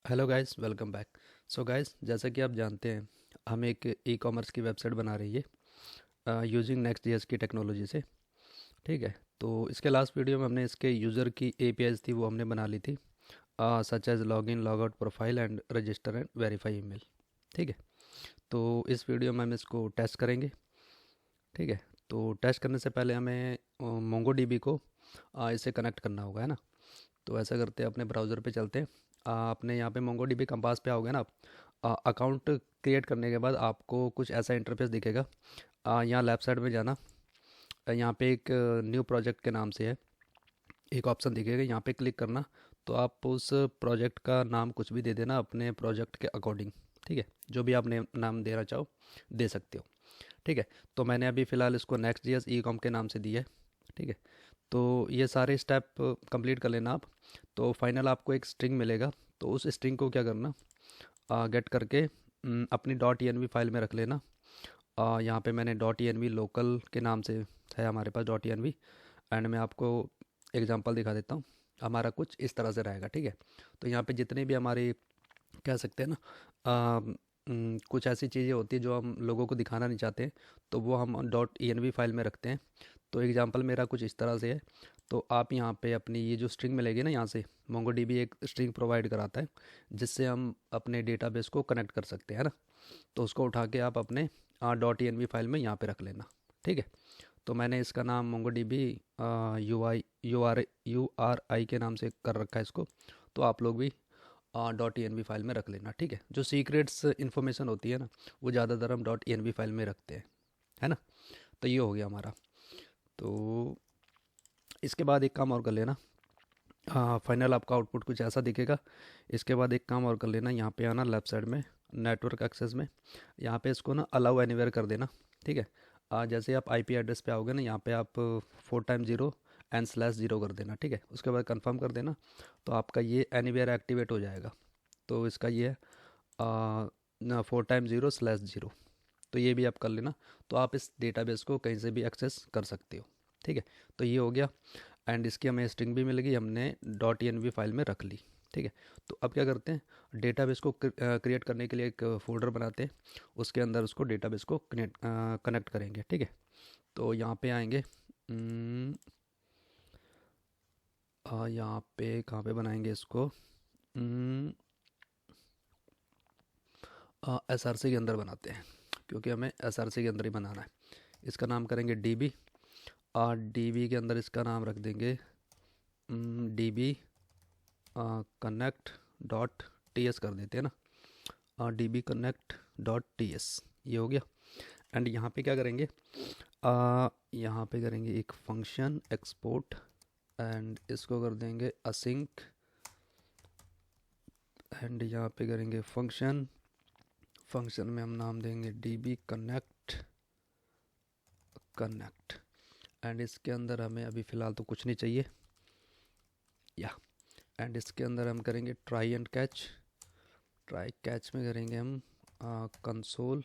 Hello guys, welcome back. So guys, जैसा कि आप जानते हैं, हम एक ई कॉमर्स की वेबसाइट बना रही है यूजिंग नेक्स्ट जेएस की टेक्नोलॉजी से। ठीक है। तो इसके लास्ट वीडियो में हमने इसके यूज़र की एपीआईज थी वो हमने बना ली थी, such as log in, log out, profile and register and verify email. ठीक है। तो इस वीडियो में हम इसको टेस्ट करेंगे। ठीक है। तो टेस्ट करने से पहले हमें मोंगो डीबी को इससे कनेक्ट करना होगा, है ना। तो ऐसा करते हैं, अपने ब्राउज़र पे चलते हैं। अपने यहाँ पे मोंगो डीबी कंपास पे आओगे ना आप। अकाउंट क्रिएट करने के बाद आपको कुछ ऐसा इंटरफेस दिखेगा। यहाँ लेफ्ट साइड में जाना। यहाँ पे एक न्यू प्रोजेक्ट के नाम से है, एक ऑप्शन दिखेगा, यहाँ पे क्लिक करना। तो आप उस प्रोजेक्ट का नाम कुछ भी दे देना अपने प्रोजेक्ट के अकॉर्डिंग। ठीक है। जो भी आपने नाम देना चाहो दे सकते हो। ठीक है। तो मैंने अभी फ़िलहाल इसको नेक्स्ट जीएस ई कॉम के नाम से दिया है। ठीक है। तो ये सारे स्टेप कंप्लीट कर लेना आप। तो फाइनल आपको एक स्ट्रिंग मिलेगा। तो उस स्ट्रिंग को क्या करना, गेट करके अपनी डॉट ई फाइल में रख लेना। यहाँ पे मैंने डॉट ई लोकल के नाम से है हमारे पास डॉट ई एंड मैं आपको एग्जांपल दिखा देता हूँ। हमारा कुछ इस तरह से रहेगा। ठीक है। तो यहाँ पे जितने भी हमारी, कह सकते हैं ना, कुछ ऐसी चीज़ें होती है जो हम लोगों को दिखाना नहीं चाहते, तो वो हम डॉट ई फाइल में रखते हैं। तो एग्जांपल मेरा कुछ इस तरह से है। तो आप यहाँ पे अपनी ये जो स्ट्रिंग मिलेगी ना, यहाँ से मोंगोडीबी एक स्ट्रिंग प्रोवाइड कराता है जिससे हम अपने डेटाबेस को कनेक्ट कर सकते हैं ना। तो उसको उठा के आप अपने डॉट ई फाइल में यहाँ पे रख लेना। ठीक है। तो मैंने इसका नाम मोंगोडीबी यू आर आई के नाम से कर रखा है इसको। तो आप लोग भी डॉट ई फाइल में रख लेना। ठीक है। जो सीक्रेट्स इन्फॉर्मेशन होती है ना, वो ज़्यादातर हम डॉट ई फाइल में रखते हैं, है ना। तो ये हो गया हमारा। तो इसके बाद एक काम और कर लेना। फाइनल आपका आउटपुट कुछ ऐसा दिखेगा। इसके बाद एक काम और कर लेना, यहाँ पे आना लेफ्ट साइड में नेटवर्क एक्सेस में। यहाँ पे इसको ना अलाउ एनीवेयर कर देना। ठीक है। जैसे आप आईपी एड्रेस पे आओगे ना, यहाँ पे आप 4 टाइम 0 एंड स्लैश 0 कर देना। ठीक है। उसके बाद कंफर्म कर देना। तो आपका ये एनीवेयर एक्टिवेट हो जाएगा। तो इसका ये है 4 टाइम 0 स्लैश 0। तो ये भी आप कर लेना। तो आप इस डेटाबेस को कहीं से भी एक्सेस कर सकते हो। ठीक है। तो ये हो गया। एंड इसकी हमें स्ट्रिंग भी मिल गई, हमने डॉट ई फाइल में रख ली। ठीक है। तो अब क्या करते हैं, डेटाबेस को क्रिएट करने के लिए एक फोल्डर बनाते हैं। उसके अंदर उसको डेटाबेस को कनेक्ट करेंगे। ठीक है। तो यहाँ पे आएंगे। यहाँ पे कहाँ पे बनाएंगे इसको, एस आर सी के अंदर बनाते हैं, क्योंकि हमें एस आर सी के अंदर ही बनाना है। इसका नाम करेंगे डी बी। और डी बी के अंदर इसका नाम रख देंगे D B connect dot T S कर देते हैं ना, D B connect dot T S. ये हो गया। एंड यहाँ पे क्या करेंगे, यहाँ पे करेंगे एक फंक्शन एक्सपोर्ट एंड इसको कर देंगे असिंक। एंड यहाँ पे करेंगे फंक्शन, फंक्शन में हम नाम देंगे D B connect connect. And इसके अंदर हमें अभी फ़िलहाल तो कुछ नहीं चाहिए या। एंड इसके अंदर हम करेंगे try and catch. Try catch में करेंगे हम कंसोल।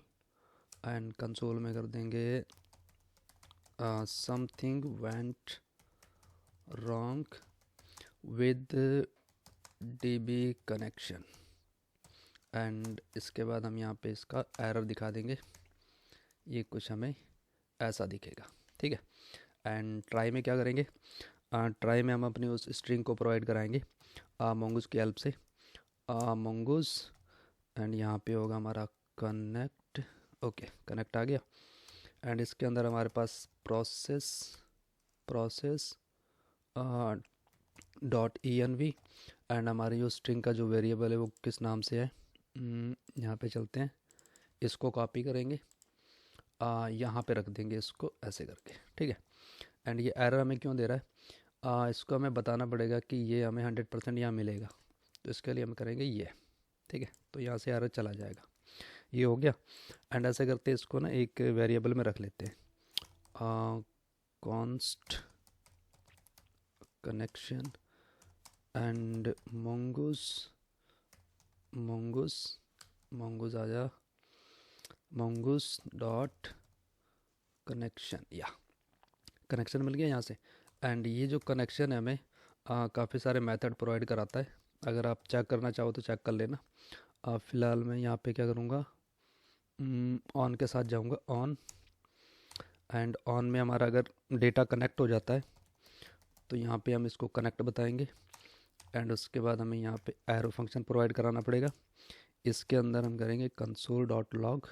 एंड कंसोल में कर देंगे something went wrong with dB connection. And इसके बाद हम यहाँ पे इसका एरर दिखा देंगे। ये कुछ हमें ऐसा दिखेगा। ठीक है। एंड ट्राई में क्या करेंगे, ट्राई में हम अपनी उस स्ट्रिंग को प्रोवाइड कराएंगे मोंगूस की हेल्प से। मोंगूस एंड यहाँ पे होगा हमारा कनेक्ट। ओके, कनेक्ट आ गया। एंड इसके अंदर हमारे पास process process dot E N V. And हमारी जो स्ट्रिंग का जो वेरिएबल है वो किस नाम से है, यहाँ पे चलते हैं, इसको कॉपी करेंगे, यहाँ पे रख देंगे इसको ऐसे करके। ठीक है। एंड ये एरर हमें क्यों दे रहा है, इसको हमें बताना पड़ेगा कि ये हमें 100% यहाँ मिलेगा। तो इसके लिए हम करेंगे ये। ठीक है। तो यहाँ से एरर चला जाएगा। ये हो गया। एंड ऐसे करते इसको ना एक वेरिएबल में रख लेते हैं, const connection and mongoose mongoose mongoose आ जा मोंगूस डॉट कनेक्शन। या कनेक्शन मिल गया यहाँ से। एंड ये जो कनेक्शन है हमें काफ़ी सारे मेथड प्रोवाइड कराता है। अगर आप चेक करना चाहो तो चेक कर लेना। फ़िलहाल मैं यहाँ पे क्या करूँगा, ऑन के साथ जाऊँगा, ऑन। एंड ऑन में हमारा अगर डेटा कनेक्ट हो जाता है तो यहाँ पे हम इसको कनेक्ट बताएंगे। एंड उसके बाद हमें यहाँ पे एरो फंक्शन प्रोवाइड कराना पड़ेगा। इसके अंदर हम करेंगे कंसोल डॉट लॉग,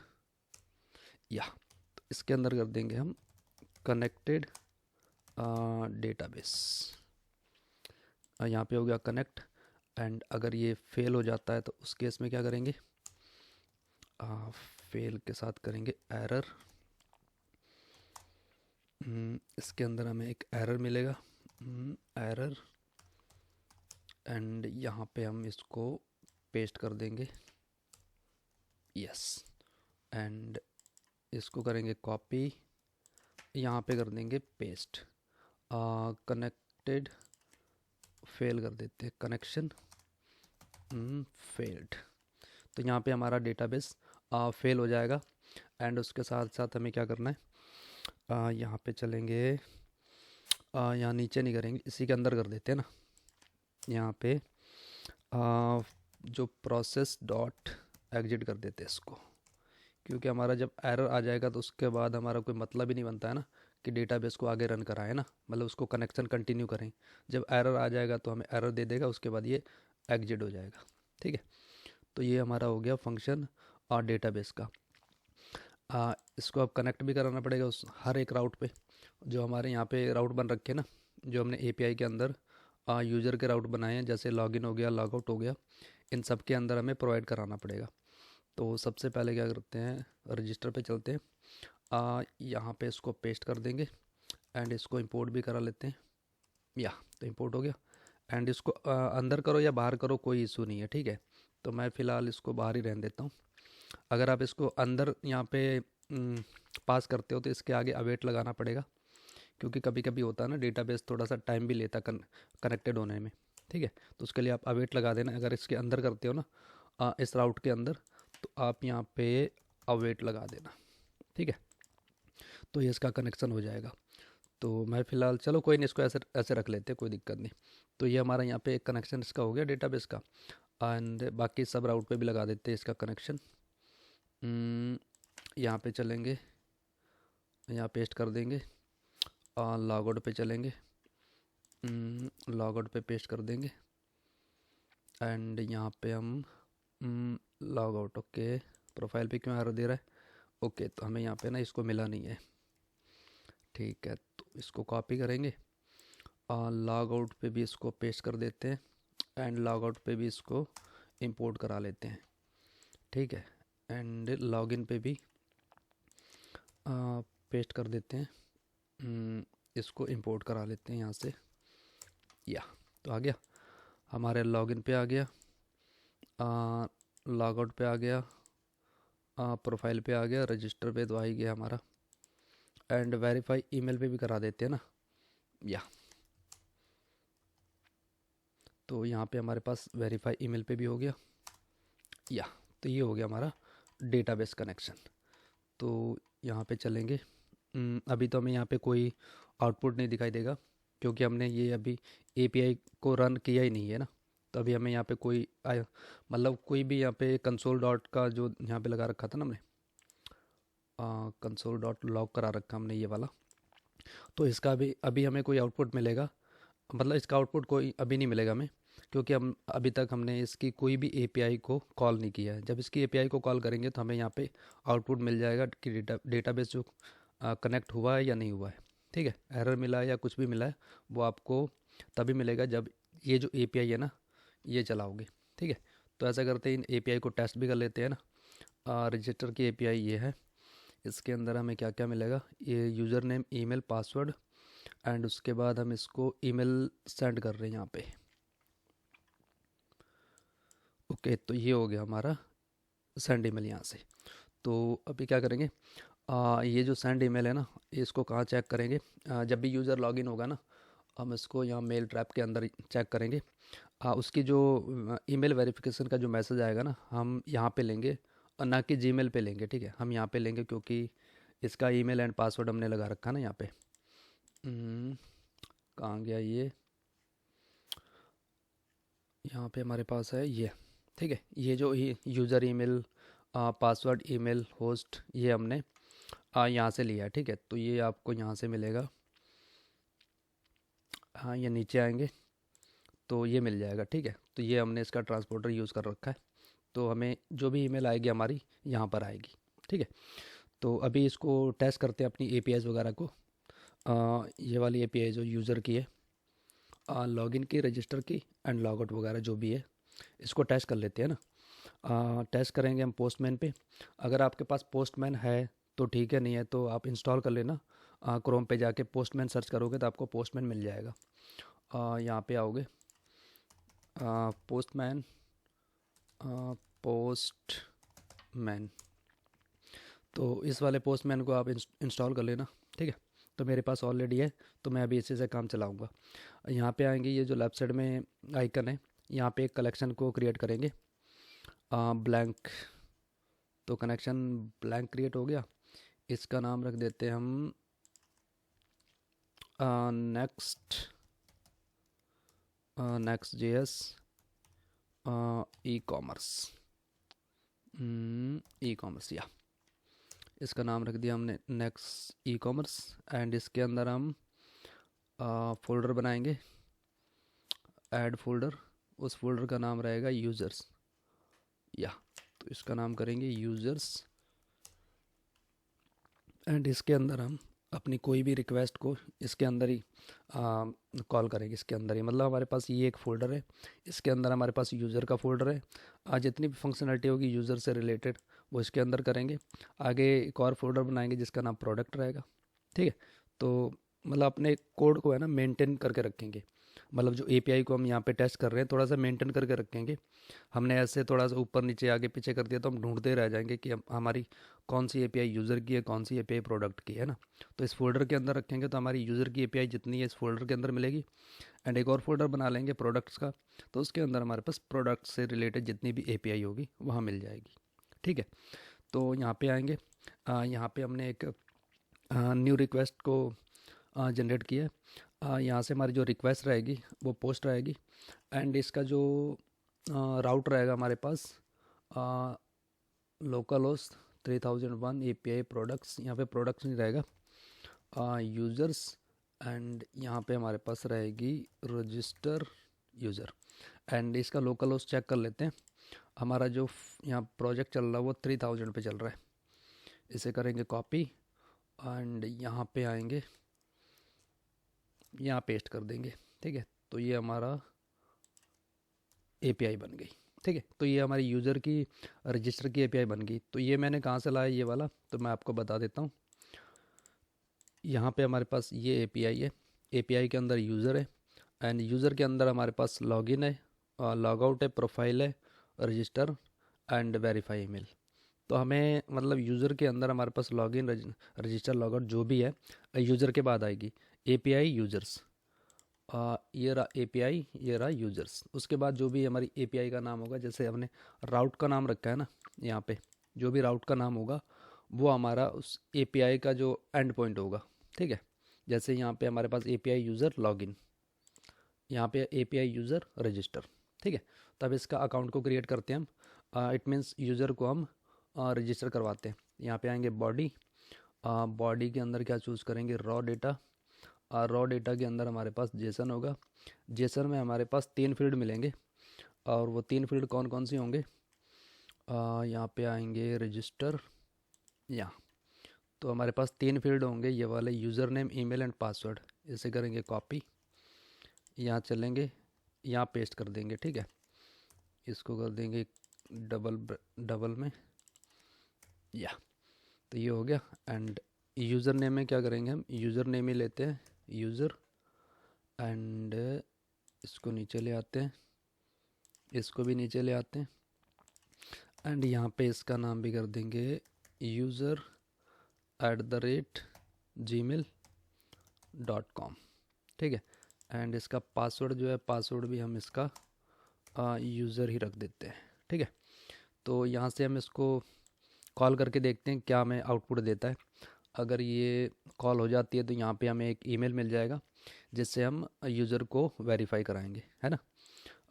या तो इसके अंदर कर देंगे हम कनेक्टेड डेटाबेस। यहाँ पे हो गया कनेक्ट। एंड अगर ये फेल हो जाता है तो उस केस में क्या करेंगे, फेल के साथ करेंगे एरर। इसके अंदर हमें एक एरर मिलेगा, एरर। एंड यहाँ पे हम इसको पेस्ट कर देंगे, यस। एंड इसको करेंगे कॉपी, यहाँ पे कर देंगे पेस्ट। कनेक्टेड, फेल कर देते हैं, कनेक्शन फेल्ड। तो यहाँ पे हमारा डेटाबेस फेल हो जाएगा। एंड उसके साथ साथ हमें क्या करना है, यहाँ पे चलेंगे, यहाँ नीचे नहीं करेंगे, इसी के अंदर कर देते हैं ना। यहाँ पे जो प्रोसेस डॉट एग्जिट कर देते हैं इसको, क्योंकि हमारा जब एरर आ जाएगा तो उसके बाद हमारा कोई मतलब ही नहीं बनता है ना कि डेटाबेस को आगे रन कराएं ना, मतलब उसको कनेक्शन कंटिन्यू करें। जब एरर आ जाएगा तो हमें एरर दे देगा, उसके बाद ये एग्जिट हो जाएगा, ठीक है। तो ये हमारा हो गया फंक्शन और डेटाबेस का। इसको अब कनेक्ट भी कराना पड़ेगा उस हर एक राउट पे, जो हमारे यहाँ पे राउट बन रखे हैं ना, जो हमने एपीआई के अंदर यूज़र के राउट बनाए हैं, जैसे लॉगिन हो गया, लॉगआउट हो गया, इन सब के अंदर हमें प्रोवाइड कराना पड़ेगा। तो सबसे पहले क्या करते हैं, रजिस्टर पे चलते हैं, यहाँ पे इसको पेस्ट कर देंगे। एंड इसको इंपोर्ट भी करा लेते हैं, या तो इंपोर्ट हो गया। एंड इसको अंदर करो या बाहर करो, कोई इशू नहीं है, ठीक है। तो मैं फ़िलहाल इसको बाहर ही रहने देता हूँ। अगर आप इसको अंदर यहाँ पे पास करते हो तो इसके आगे अवेट लगाना पड़ेगा, क्योंकि कभी कभी होता है ना, डेटाबेस थोड़ा सा टाइम भी लेता कनेक्टेड होने में, ठीक है। तो उसके लिए आप अवेट लगा देना। अगर इसके अंदर करते हो ना, इस राउट के अंदर, तो आप यहाँ पे अवेट लगा देना, ठीक है। तो ये इसका कनेक्शन हो जाएगा। तो मैं फ़िलहाल, चलो कोई नहीं, इसको ऐसे ऐसे रख लेते हैं, कोई दिक्कत नहीं। तो ये हमारा यहाँ पे एक कनेक्शन इसका हो गया डेटाबेस का। एंड बाकी सब राउट पे भी लगा देते हैं इसका कनेक्शन। यहाँ पे चलेंगे, यहाँ पेस्ट कर देंगे, लॉगआउट पे चलेंगे, लॉगआउट पे पेस्ट कर देंगे। एंड यहाँ पे हम लॉगआउट, ओके। प्रोफाइल पे क्यों एरर दे रहा है, ओके। तो हमें यहाँ पे ना इसको मिला नहीं है, ठीक है। तो इसको कॉपी करेंगे, लॉगआउट पे भी इसको पेस्ट कर देते हैं। एंड लॉगआउट पे भी इसको इंपोर्ट करा लेते हैं, ठीक है। एंड लॉगिन पे भी पेस्ट कर देते हैं, इसको इंपोर्ट करा लेते हैं यहाँ से, या तो आ गया हमारे लॉगिन पे, आ गया लॉगआउट पे, आ गया प्रोफाइल पे, आ गया रजिस्टर पे, तो आ ही गया हमारा। एंड वेरीफाई ईमेल पे भी करा देते हैं ना, या तो यहाँ पे हमारे पास वेरीफाई ईमेल पे भी हो गया, या तो ये हो गया हमारा डेटाबेस कनेक्शन। तो यहाँ पे चलेंगे, अभी तो हमें यहाँ पे कोई आउटपुट नहीं दिखाई देगा, क्योंकि हमने ये अभी एपीआई को रन किया ही नहीं है ना। तो अभी हमें यहाँ पे कोई मतलब कोई भी यहाँ पे कंसोल डॉट का जो यहाँ पे लगा रखा था ना हमने, कंसोल डॉट लॉग करा रखा हमने ये वाला, तो इसका भी अभी हमें कोई आउटपुट मिलेगा, मतलब इसका आउटपुट कोई अभी नहीं मिलेगा हमें, क्योंकि हम अभी तक हमने इसकी कोई भी एपीआई को कॉल नहीं किया है। जब इसकी एपीआई को कॉल करेंगे तो हमें यहाँ पे आउटपुट मिल जाएगा कि डेटाबेस जो कनेक्ट हुआ है या नहीं हुआ है, ठीक है। एरर मिला है या कुछ भी मिला है, वो आपको तभी मिलेगा जब ये जो एपीआई है ना, ये चलाओगे, ठीक है। तो ऐसा करते हैं, इन एपीआई को टेस्ट भी कर लेते हैं ना। रजिस्टर की एपीआई ये है, इसके अंदर हमें क्या क्या मिलेगा, ये user name, email, password. And उसके बाद हम इसको ईमेल सेंड कर रहे हैं यहाँ पे, ओके। तो ये हो गया हमारा सेंड ईमेल यहाँ से। तो अभी क्या करेंगे, ये जो सेंड ईमेल है ना, इसको कहाँ चेक करेंगे, जब भी यूज़र लॉगिन होगा ना, हम इसको यहाँ मेल ट्रैप के अंदर चेक करेंगे। उसकी जो ईमेल वेरिफिकेशन का जो मैसेज आएगा ना, हम यहाँ पे लेंगे, और ना कि जीमेल पे लेंगे, ठीक है। हम यहाँ पे लेंगे क्योंकि इसका ईमेल एंड पासवर्ड हमने लगा रखा ना यहाँ पे। कहाँ गया ये, यहाँ पे हमारे पास है ये, ठीक है। ये जो user email, password, email, host, ये हमने यहाँ से लिया है, ठीक है। तो ये आपको यहाँ से मिलेगा। हाँ, ये नीचे आएंगे तो ये मिल जाएगा, ठीक है। तो ये हमने इसका ट्रांसपोर्टर यूज़ कर रखा है, तो हमें जो भी ईमेल आएगी हमारी यहाँ पर आएगी, ठीक है। तो अभी इसको टेस्ट करते हैं अपनी एपीआईज़ वगैरह को। ये वाली एपीआई जो यूज़र की है, लॉगिन की, रजिस्टर की एंड लॉगआउट वगैरह जो भी है, इसको टेस्ट कर लेते हैं ना। टेस्ट करेंगे हम पोस्टमैन पे। अगर आपके पास पोस्टमैन है तो ठीक है, नहीं है तो आप इंस्टॉल कर लेना। क्रोम पे जाके पोस्टमैन सर्च करोगे तो आपको पोस्टमैन मिल जाएगा। यहाँ पे आओगे, पोस्टमैन, पोस्टमैन, तो इस वाले पोस्टमैन को आप इंस्टॉल कर लेना, ठीक है। तो मेरे पास ऑलरेडी है, तो मैं अभी इसी से काम चलाऊँगा। यहाँ पे आएंगे, ये जो लेफ़्ट साइड में आइकन है, यहाँ पे एक कलेक्शन को क्रिएट करेंगे, ब्लैंक। तो कनेक्शन ब्लैंक क्रिएट हो गया। इसका नाम रख देते हैं हम next, next JS e commerce, e commerce, या इसका नाम रख दिया हमने नेक्स्ट ई कॉमर्स। एंड इसके अंदर हम फोल्डर बनाएंगे, ऐड फोल्डर। उस फोल्डर का नाम रहेगा यूज़र्स, या तो इसका नाम करेंगे यूज़र्स। एंड इसके अंदर हम अपनी कोई भी रिक्वेस्ट को इसके अंदर ही कॉल करेंगे, इसके अंदर ही। मतलब हमारे पास ये एक फ़ोल्डर है, इसके अंदर हमारे पास यूज़र का फ़ोल्डर है। जितनी भी फंक्शनलिटी होगी यूज़र से रिलेटेड वो इसके अंदर करेंगे। आगे एक और फोल्डर बनाएंगे जिसका नाम प्रोडक्ट रहेगा, ठीक है। तो मतलब अपने कोड को है ना मेंटेन करके रखेंगे। मतलब जो एपीआई को हम यहाँ पे टेस्ट कर रहे हैं थोड़ा सा मेंटेन करके रखेंगे। हमने ऐसे थोड़ा सा ऊपर नीचे आगे पीछे कर दिया तो हम ढूंढते रह जाएंगे कि हमारी कौन सी एपीआई यूज़र की है, कौन सी एपीआई प्रोडक्ट की है ना। तो इस फोल्डर के अंदर रखेंगे तो हमारी यूज़र की एपीआई जितनी है इस फोल्डर के अंदर मिलेगी। एंड एक और फोल्डर बना लेंगे प्रोडक्ट्स का, तो उसके अंदर हमारे पास प्रोडक्ट से रिलेटेड जितनी भी एपीआई होगी वहाँ मिल जाएगी, ठीक है। तो यहाँ पे आएंगे, यहाँ पे हमने एक न्यू रिक्वेस्ट को जनरेट किया है। यहाँ से हमारी जो रिक्वेस्ट रहेगी वो पोस्ट रहेगी। एंड इसका जो राउट रहेगा हमारे पास, लोकल होस्ट 3001 एपीआई प्रोडक्ट्स, यहाँ पे प्रोडक्ट्स नहीं रहेगा, यूज़र्स। एंड यहाँ पे हमारे पास रहेगी रजिस्टर यूज़र। एंड इसका लोकल होस्ट चेक कर लेते हैं। हमारा जो यहाँ प्रोजेक्ट चल रहा है वो 3000 पे चल रहा है। इसे करेंगे कॉपी एंड यहाँ पे आएंगे, यहाँ पेस्ट कर देंगे, ठीक है। तो ये हमारा एपीआई बन गई, ठीक है। तो ये हमारी यूज़र की रजिस्टर की एपीआई बन गई। तो ये मैंने कहाँ से लाया ये वाला, तो मैं आपको बता देता हूँ। यहाँ पे हमारे पास ये एपीआई है, एपीआई के अंदर यूज़र है एंड यूज़र के अंदर हमारे पास लॉगिन है, लॉगआउट है, प्रोफाइल है, रजिस्टर एंड वेरीफाई ईमेल। तो हमें मतलब यूज़र के अंदर हमारे पास लॉगिन, रजिस्टर, लॉगआउट जो भी है यूज़र के बाद आएगी। एपीआई यूज़र्स, ये रहा एपीआई, ये रहा यूज़र्स। उसके बाद जो भी हमारी एपीआई का नाम होगा, जैसे हमने राउट का नाम रखा है ना, यहाँ पे जो भी राउट का नाम होगा वो हमारा उस एपीआई का जो एंड पॉइंट होगा, ठीक है। जैसे यहाँ पे हमारे पास एपीआई यूज़र लॉगिन, यहाँ पे एपीआई यूज़र रजिस्टर, ठीक है। तब इसका अकाउंट को क्रिएट करते हैं हम। इट मीन्स यूज़र को हम रजिस्टर करवाते हैं। यहाँ पे आएंगे बॉडी, बॉडी के अंदर क्या चूज़ करेंगे, रॉ डेटा। रॉ डेटा के अंदर हमारे पास जेसन होगा। जेसन में हमारे पास 3 फील्ड मिलेंगे और वो 3 फील्ड कौन कौन से होंगे, यहाँ पे आएंगे रजिस्टर, यहाँ। तो हमारे पास 3 फील्ड होंगे ये वाले, user name, email and password. इसे करेंगे कॉपी, यहाँ चलेंगे, यहाँ पेस्ट कर देंगे, ठीक है। इसको कर देंगे डबल में, या तो ये हो गया। एंड यूज़र नेम में क्या करेंगे, हम यूज़र नेम ही लेते हैं, यूज़र। एंड इसको नीचे ले आते हैं, इसको भी नीचे ले आते हैं। एंड यहाँ पे इसका नाम भी कर देंगे user@gmail.com, ठीक है। एंड इसका पासवर्ड जो है, पासवर्ड भी हम इसका यूज़र ही रख देते हैं, ठीक है। तो यहाँ से हम इसको कॉल करके देखते हैं क्या हमें आउटपुट देता है। अगर ये कॉल हो जाती है तो यहाँ पे हमें एक ईमेल मिल जाएगा जिससे हम यूज़र को वेरीफाई कराएंगे, है ना।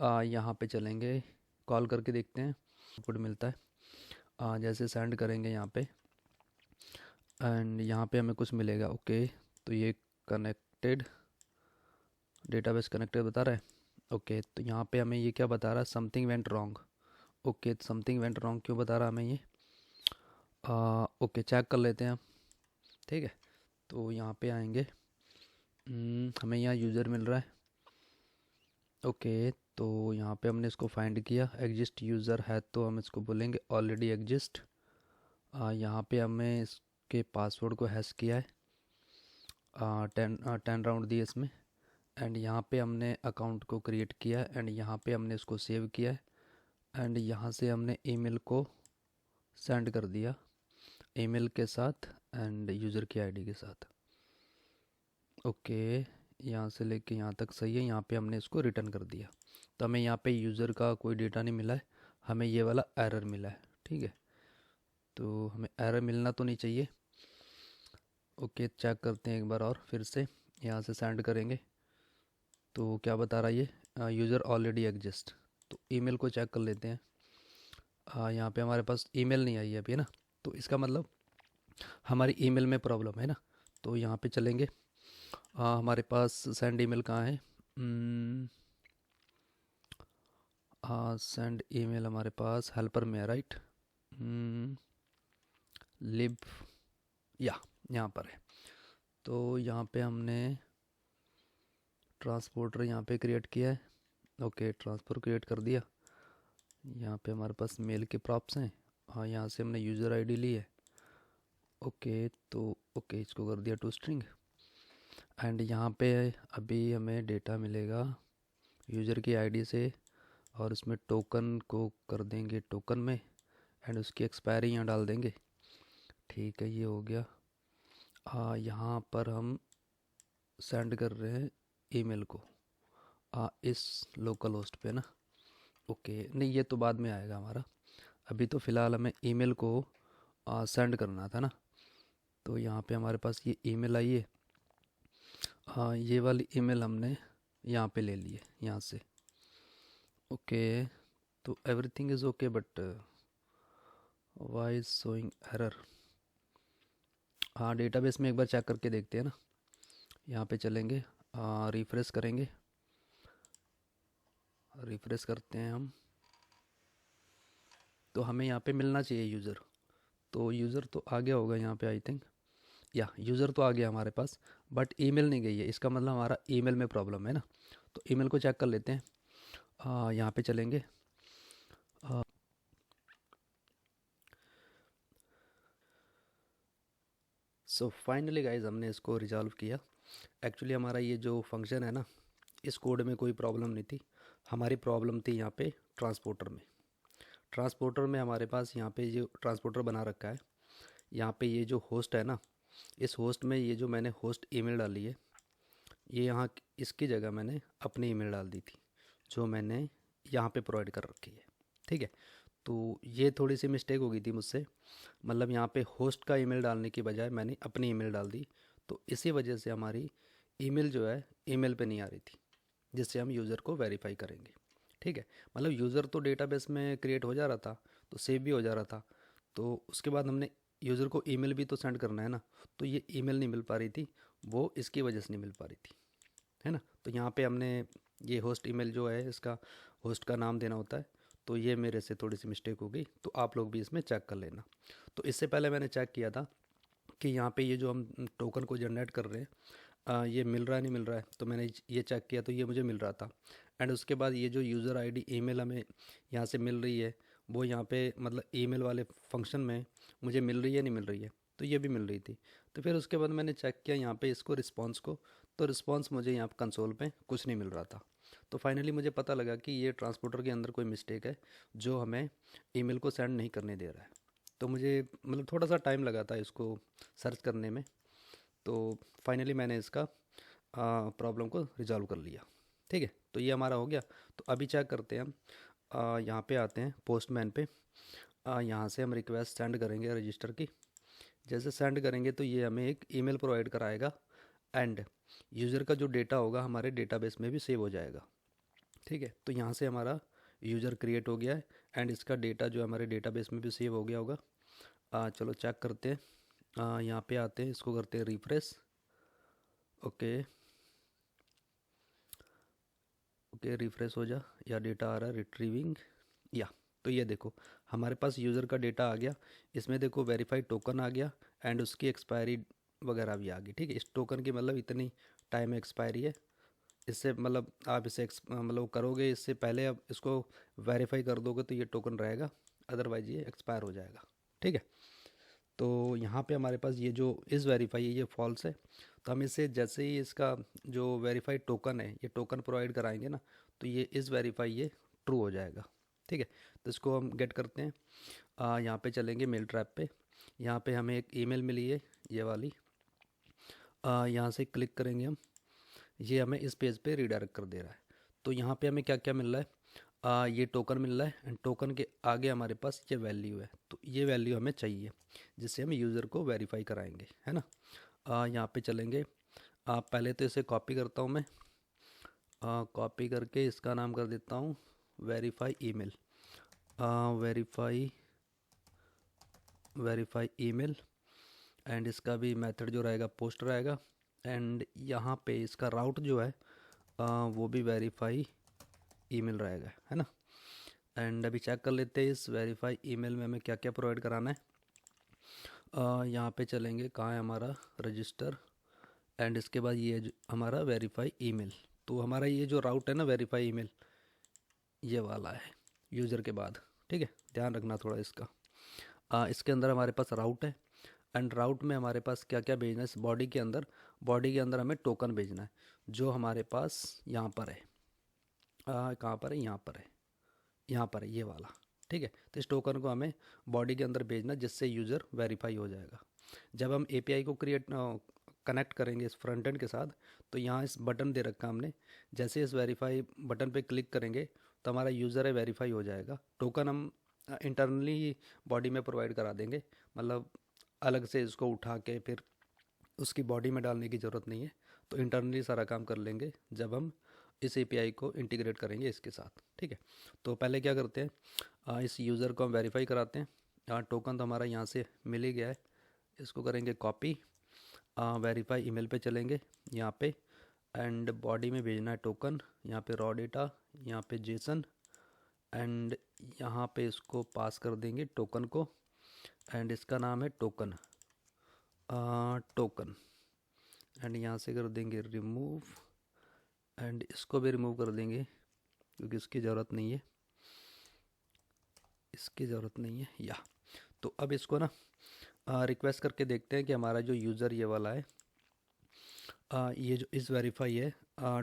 यहाँ पे चलेंगे, कॉल करके देखते हैं आउटपुट मिलता है। जैसे सेंड करेंगे यहाँ पे एंड यहाँ पे हमें कुछ मिलेगा। ओके, तो ये कनेक्टेड, डेटाबेस कनेक्टेड बता रहा है। ओके, तो यहाँ पे हमें ये क्या बता रहा है, something went wrong. Okay, something went wrong क्यों बता रहा है हमें ये? ओके, चेक कर लेते हैं हम। ठीक है, तो यहाँ पे आएंगे, हमें यहाँ यूज़र मिल रहा है। ओके, तो यहाँ पे हमने इसको फाइंड किया, एग्जिस्ट यूज़र है तो हम इसको बोलेंगे ऑलरेडी एग्जिस्ट। यहाँ पे हमें इसके पासवर्ड को हैश किया है, 10 राउंड दिए इसमें। एंड यहाँ पे हमने अकाउंट को क्रिएट किया है एंड यहाँ पे हमने इसको सेव किया है एंड यहाँ से हमने ईमेल को सेंड कर दिया, ईमेल के साथ एंड यूज़र की आईडी के साथ। ओके, यहाँ से लेके यहाँ तक सही है। यहाँ पे हमने इसको रिटर्न कर दिया, तो हमें यहाँ पे यूज़र का कोई डेटा नहीं मिला है, हमें ये वाला एरर मिला है। ठीक है, तो हमें एरर मिलना तो नहीं चाहिए। ओके, चेक करते हैं एक बार और फिर से, यहाँ से सेंड करेंगे तो क्या बता रहा है ये, यूज़र ऑलरेडी एग्जिस्ट। तो ईमेल को चेक कर लेते हैं। यहाँ पे हमारे पास ईमेल नहीं आई है अभी, है ना, तो इसका मतलब हमारी ईमेल में प्रॉब्लम है ना। तो यहाँ पे चलेंगे, हमारे पास सेंड ईमेल कहाँ है? हाँ, सेंड ईमेल हमारे पास हेल्पर में है, राइट। लिब, या यहाँ पर है। तो यहाँ पे हमने ट्रांसपोर्टर यहाँ पे क्रिएट किया है। ओके, ट्रांसफर क्रिएट कर दिया। यहाँ पे हमारे पास मेल के प्रॉप्स हैं। हाँ, यहाँ से हमने यूज़र आईडी ली है। ओके, तो ओके, इसको कर दिया टू स्ट्रिंग एंड यहाँ पे अभी हमें डेटा मिलेगा यूज़र की आईडी से और इसमें टोकन को कर देंगे टोकन में एंड उसकी एक्सपायरी यहाँ डाल देंगे। ठीक है, ये हो गया। यहाँ पर हम सेंड कर रहे हैं ईमेल को इस लोकल होस्ट पे ना। ओके, नहीं ये तो बाद में आएगा हमारा, अभी तो फ़िलहाल हमें ईमेल को सेंड करना था ना। तो यहाँ पे हमारे पास ये ईमेल आई है। ये वाली ईमेल हमने यहाँ पे ले ली है यहाँ से। ओके, तो everything is okay but why is showing error. हाँ, डेटाबेस में एक बार चेक करके देखते हैं ना। यहाँ पे चलेंगे, रिफ्रेश करेंगे, रिफ्रेश करते हैं हम, तो हमें यहाँ पे मिलना चाहिए यूज़र। तो यूज़र तो आ गया होगा यहाँ पे, आई थिंक, या यूज़र तो आ गया हमारे पास बट ईमेल नहीं गई है, इसका मतलब हमारा ईमेल में प्रॉब्लम है ना। तो ईमेल को चेक कर लेते हैं। यहाँ पे चलेंगे, सो फाइनली गाइज हमने इसको रिजॉल्व किया। एक्चुअली हमारा ये जो फंक्शन है ना, इस कोड में कोई प्रॉब्लम नहीं थी, हमारी प्रॉब्लम थी यहाँ पे ट्रांसपोर्टर में। ट्रांसपोर्टर में हमारे पास यहाँ पे जो ट्रांसपोर्टर बना रखा है, यहाँ पे ये जो होस्ट है ना, इस होस्ट में ये जो मैंने होस्ट ईमेल डाली है, ये यहाँ इसकी जगह मैंने अपनी ईमेल डाल दी थी जो मैंने यहाँ पे प्रोवाइड कर रखी है। ठीक है, तो ये थोड़ी सी मिस्टेक हो गई थी मुझसे, मतलब यहाँ पे होस्ट का ईमेल डालने की बजाय मैंने अपनी ईमेल डाल दी, तो इसी वजह से हमारी ईमेल जो है ईमेल पे नहीं आ रही थी, जिससे हम यूज़र को वेरीफाई करेंगे। ठीक है, मतलब यूज़र तो डेटाबेस में क्रिएट हो जा रहा था, तो सेव भी हो जा रहा था, तो उसके बाद हमने यूज़र को ईमेल भी तो सेंड करना है ना, तो ये ईमेल नहीं मिल पा रही थी, वो इसकी वजह से नहीं मिल पा रही थी, है ना। तो यहाँ पे हमने ये होस्ट ईमेल जो है, इसका होस्ट का नाम देना होता है, तो ये मेरे से थोड़ी सी मिस्टेक हो गई, तो आप लोग भी इसमें चेक कर लेना। तो इससे पहले मैंने चेक किया था कि यहाँ पे ये जो हम टोकन को जनरेट कर रहे हैं, ये मिल रहा है नहीं मिल रहा है, तो मैंने ये चेक किया तो ये मुझे मिल रहा था। एंड उसके बाद ये जो यूज़र आईडी ईमेल हमें यहाँ से मिल रही है, वो यहाँ पे मतलब ईमेल वाले फंक्शन में मुझे मिल रही है नहीं मिल रही है, तो ये भी मिल रही थी। तो फिर उसके बाद मैंने चेक किया यहाँ पे इसको रिस्पॉन्स को, तो रिस्पॉन्स मुझे यहाँ कंसोल पे कुछ नहीं मिल रहा था। तो फाइनली मुझे पता लगा कि ये ट्रांसपोर्टर के अंदर कोई मिस्टेक है जो हमें ईमेल को सेंड नहीं करने दे रहा है। तो मुझे मतलब थोड़ा सा टाइम लगा था इसको सर्च करने में, तो फाइनली मैंने इसका प्रॉब्लम को रिजॉल्व कर लिया। ठीक है, तो ये हमारा हो गया। तो अभी चेक करते हैं हम, यहाँ पे आते हैं पोस्टमैन पे, यहाँ से हम रिक्वेस्ट सेंड करेंगे रजिस्टर की। जैसे सेंड करेंगे तो ये हमें एक ईमेल प्रोवाइड कराएगा एंड यूज़र का जो डेटा होगा हमारे डेटाबेस में भी सेव हो जाएगा। ठीक है। तो यहाँ से हमारा यूज़र क्रिएट हो गया है एंड इसका डेटा जो हमारे डेटाबेस में भी सेव हो गया होगा। चलो चेक करते हैं। यहाँ पे आते हैं, इसको करते हैं रिफ्रेश। ओके ओके, रिफ्रेश हो जा, या डेटा आ रहा है रिट्रीविंग, या तो ये देखो हमारे पास यूज़र का डेटा आ गया। इसमें देखो वेरीफाइड टोकन आ गया एंड उसकी एक्सपायरी वगैरह भी आ गई। ठीक है, इस टोकन की मतलब इतनी टाइम एक्सपायरी है। इससे मतलब आप इसे मतलब करोगे इससे पहले आप इसको वेरीफाई कर दोगे तो ये टोकन रहेगा, अदरवाइज ये एक्सपायर हो जाएगा। ठीक है, तो यहाँ पे हमारे पास ये जो इज़ वेरीफाई है ये फॉल्स है। तो हम इसे जैसे ही इसका जो वेरीफाइड टोकन है ये टोकन प्रोवाइड कराएंगे ना, तो ये इज़ वेरीफाई ये ट्रू हो जाएगा। ठीक है, तो इसको हम गेट करते हैं। यहाँ पे चलेंगे मेल ट्रैप पे। यहाँ पे हमें एक ईमेल मिली है ये वाली। यहाँ से क्लिक करेंगे हम, ये हमें इस पेज पे रीडायरेक्ट कर दे रहा है। तो यहाँ पे हमें क्या क्या मिल रहा है, ये टोकन मिल रहा है एंड टोकन के आगे हमारे पास ये वैल्यू है। तो ये वैल्यू हमें चाहिए जिससे हम यूज़र को वेरीफाई कराएंगे, है ना। यहाँ पे चलेंगे। पहले तो इसे कॉपी करता हूँ मैं। कॉपी करके इसका नाम कर देता हूँ verify email. Verify email and इसका भी मेथड जो रहेगा पोस्ट रहेगा एंड यहाँ पे इसका राउट जो है वो भी वेरीफाई ईमेल रहेगा, है ना। एंड अभी चेक कर लेते हैं इस वेरीफाई ईमेल में हमें क्या क्या प्रोवाइड कराना है। यहाँ पे चलेंगे, कहाँ है हमारा रजिस्टर एंड इसके बाद ये हमारा वेरीफाई ईमेल। तो हमारा ये जो राउट है ना वेरीफाई ईमेल ये वाला है यूज़र के बाद। ठीक है, ध्यान रखना थोड़ा इसका। इसके अंदर हमारे पास राउट है एंड राउट में हमारे पास क्या क्या भेजना है इस बॉडी के अंदर हमें टोकन भेजना है जो हमारे पास यहाँ पर है। कहाँ पर है, यहाँ पर है, यहाँ पर है ये वाला। ठीक है, तो इस टोकन को हमें बॉडी के अंदर भेजना जिससे यूज़र वेरीफाई हो जाएगा। जब हम एपीआई को कनेक्ट करेंगे इस फ्रंट एंड के साथ, तो यहाँ इस बटन दे रखा हमने, जैसे इस वेरीफाई बटन पे क्लिक करेंगे तो हमारा यूज़र है वेरीफाई हो जाएगा। टोकन हम इंटरनली बॉडी में प्रोवाइड करा देंगे, मतलब अलग से इसको उठा के फिर उसकी बॉडी में डालने की ज़रूरत नहीं है। तो इंटरनली सारा काम कर लेंगे जब हम इस एपीआई को इंटीग्रेट करेंगे इसके साथ। ठीक है, तो पहले क्या करते हैं, इस यूज़र को हम वेरीफाई कराते हैं। टोकन तो हमारा यहाँ से मिल ही गया है, इसको करेंगे कॉपी। वेरीफाई ईमेल पे चलेंगे यहाँ पे एंड बॉडी में भेजना है टोकन। यहाँ पे रॉ डेटा, यहाँ पे जेसन एंड यहाँ पे इसको पास कर देंगे टोकन को एंड इसका नाम है टोकन एंड यहाँ से कर देंगे रिमूव एंड इसको भी रिमूव कर देंगे क्योंकि इसकी ज़रूरत नहीं है, या। तो अब इसको ना रिक्वेस्ट करके देखते हैं कि हमारा जो यूज़र ये वाला है, ये जो इस वेरीफाई है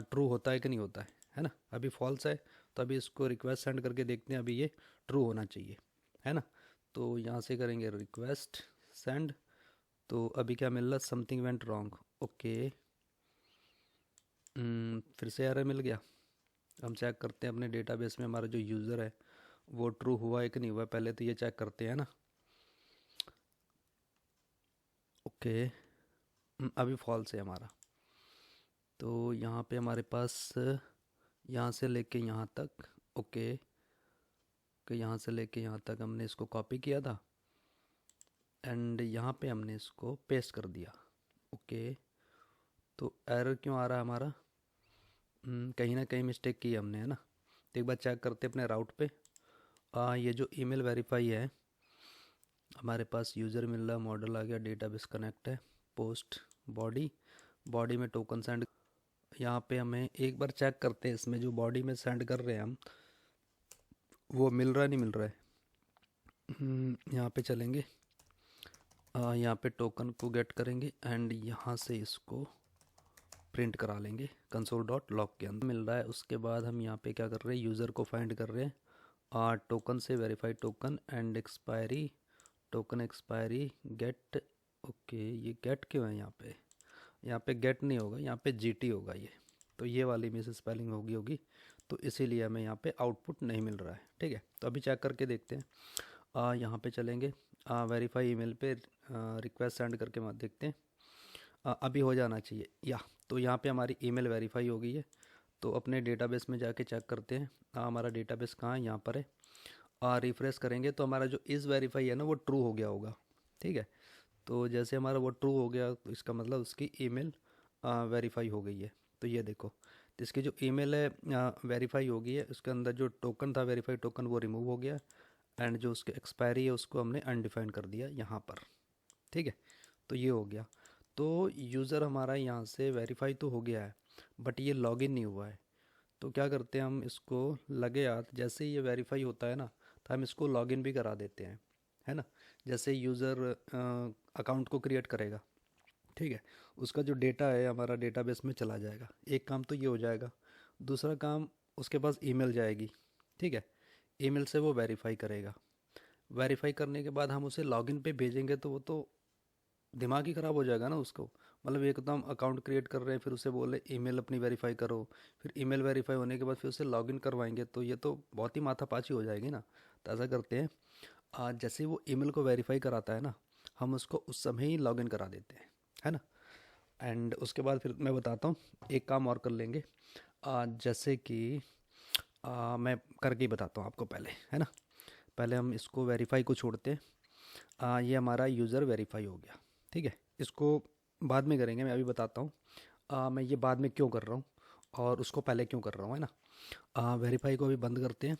ट्रू होता है कि नहीं होता है ना। अभी फॉल्स है, तो अभी इसको रिक्वेस्ट सेंड करके देखते हैं, अभी ये ट्रू होना चाहिए, है ना। तो यहाँ से करेंगे रिक्वेस्ट सेंड। तो अभी क्या मिल रहा, समथिंग वेंट रॉन्ग। ओके, फिर से एरर मिल गया। हम चेक करते हैं अपने डेटाबेस में हमारा जो यूज़र है वो ट्रू हुआ है कि नहीं हुआ, पहले तो ये चेक करते हैं ना। ओके, अभी फॉल्स है हमारा। तो यहाँ पे हमारे पास यहाँ से लेके यहाँ तक, ओके, कि यहाँ से लेके यहाँ तक हमने इसको कॉपी किया था एंड यहाँ पे हमने इसको पेस्ट कर दिया। ओके, तो एरर क्यों आ रहा है हमारा, कहीं ना कहीं मिस्टेक की हमने, है ना। तो एक बार चेक करते अपने राउट पे। ये जो ईमेल वेरीफाई है हमारे पास यूज़र मिल रहा, मॉडल आ गया, डेटाबेस कनेक्ट है, पोस्ट बॉडी में टोकन सेंड। यहाँ पे हमें एक बार चेक करते हैं इसमें जो बॉडी में सेंड कर रहे हैं हम वो मिल रहा है नहीं मिल रहा है। यहाँ पे चलेंगे, यहाँ पे टोकन को गेट करेंगे एंड यहाँ से इसको प्रिंट करा लेंगे console.log के अंदर। मिल रहा है, उसके बाद हम यहाँ पे क्या कर रहे हैं, यूज़र को फाइंड कर रहे हैं टोकन से verified token and expiry token expiry get. Okay, ये गेट क्यों है यहाँ पे गेट नहीं होगा, यहाँ पे जीटी होगा ये। तो ये वाली मिस स्पेलिंग होगी, तो इसीलिए हमें यहाँ पे आउटपुट नहीं मिल रहा है। ठीक है, तो अभी चेक करके देखते हैं। यहाँ पे चलेंगे, वेरीफाई ईमेल पे रिक्वेस्ट सेंड करके देखते हैं। अभी हो जाना चाहिए, या। तो यहाँ पे हमारी ईमेल वेरीफाई हो गई है। तो अपने डेटाबेस में जाके चेक करते हैं। हमारा डेटाबेस कहाँ है, यहाँ पर है। रिफ़्रेश करेंगे तो हमारा जो इज़ वेरीफाई है ना वो ट्रू हो गया होगा। ठीक है, तो जैसे हमारा वो ट्रू हो गया तो इसका मतलब उसकी ईमेल वेरीफाई हो गई है। तो ये देखो, तो इसकी जो ईमेल है वेरीफाई हो गई है, उसके अंदर जो टोकन था वेरीफाई टोकन वो रिमूव हो गया, एंड जो उसके एक्सपायरी है उसको हमने अनडिफाइंड कर दिया यहाँ पर। ठीक है, तो ये हो गया। तो यूज़र हमारा यहाँ से वेरीफाई तो हो गया है, बट ये लॉगिन नहीं हुआ है। तो क्या करते हैं हम, इसको लगे हाथ जैसे ही ये वेरीफाई होता है ना, तो हम इसको लॉगिन भी करा देते हैं, है ना। जैसे यूज़र अकाउंट को क्रिएट करेगा, ठीक है, उसका जो डेटा है हमारा डेटाबेस में चला जाएगा। एक काम तो ये हो जाएगा। दूसरा काम, उसके पास ईमेल जाएगी। ठीक है, ईमेल से वो वेरीफाई करेगा। वेरीफाई करने के बाद हम उसे लॉगिन पे भेजेंगे तो वो तो दिमाग ही ख़राब हो जाएगा ना उसको। मतलब एकदम अकाउंट क्रिएट कर रहे हैं, फिर उसे बोले ईमेल अपनी वेरीफाई करो, फिर ईमेल वेरीफाई होने के बाद फिर उसे लॉगिन करवाएंगे, तो ये तो बहुत ही माथापाची हो जाएगी ना। तो ऐसा करते हैं, आज जैसे ही वो ईमेल को वेरीफाई कराता है ना, हम उसको उस समय ही लॉगिन करा देते हैं, है ना। एंड उसके बाद फिर मैं बताता हूँ, एक काम और कर लेंगे। जैसे कि मैं करके ही बताता हूँ आपको पहले, है ना। पहले हम इसको वेरीफाई को छोड़ते हैं। ये हमारा यूज़र वेरीफाई हो गया। ठीक है, इसको बाद में करेंगे, मैं अभी बताता हूँ मैं ये बाद में क्यों कर रहा हूँ और उसको पहले क्यों कर रहा हूँ, है ना। वेरीफाई को अभी बंद करते हैं,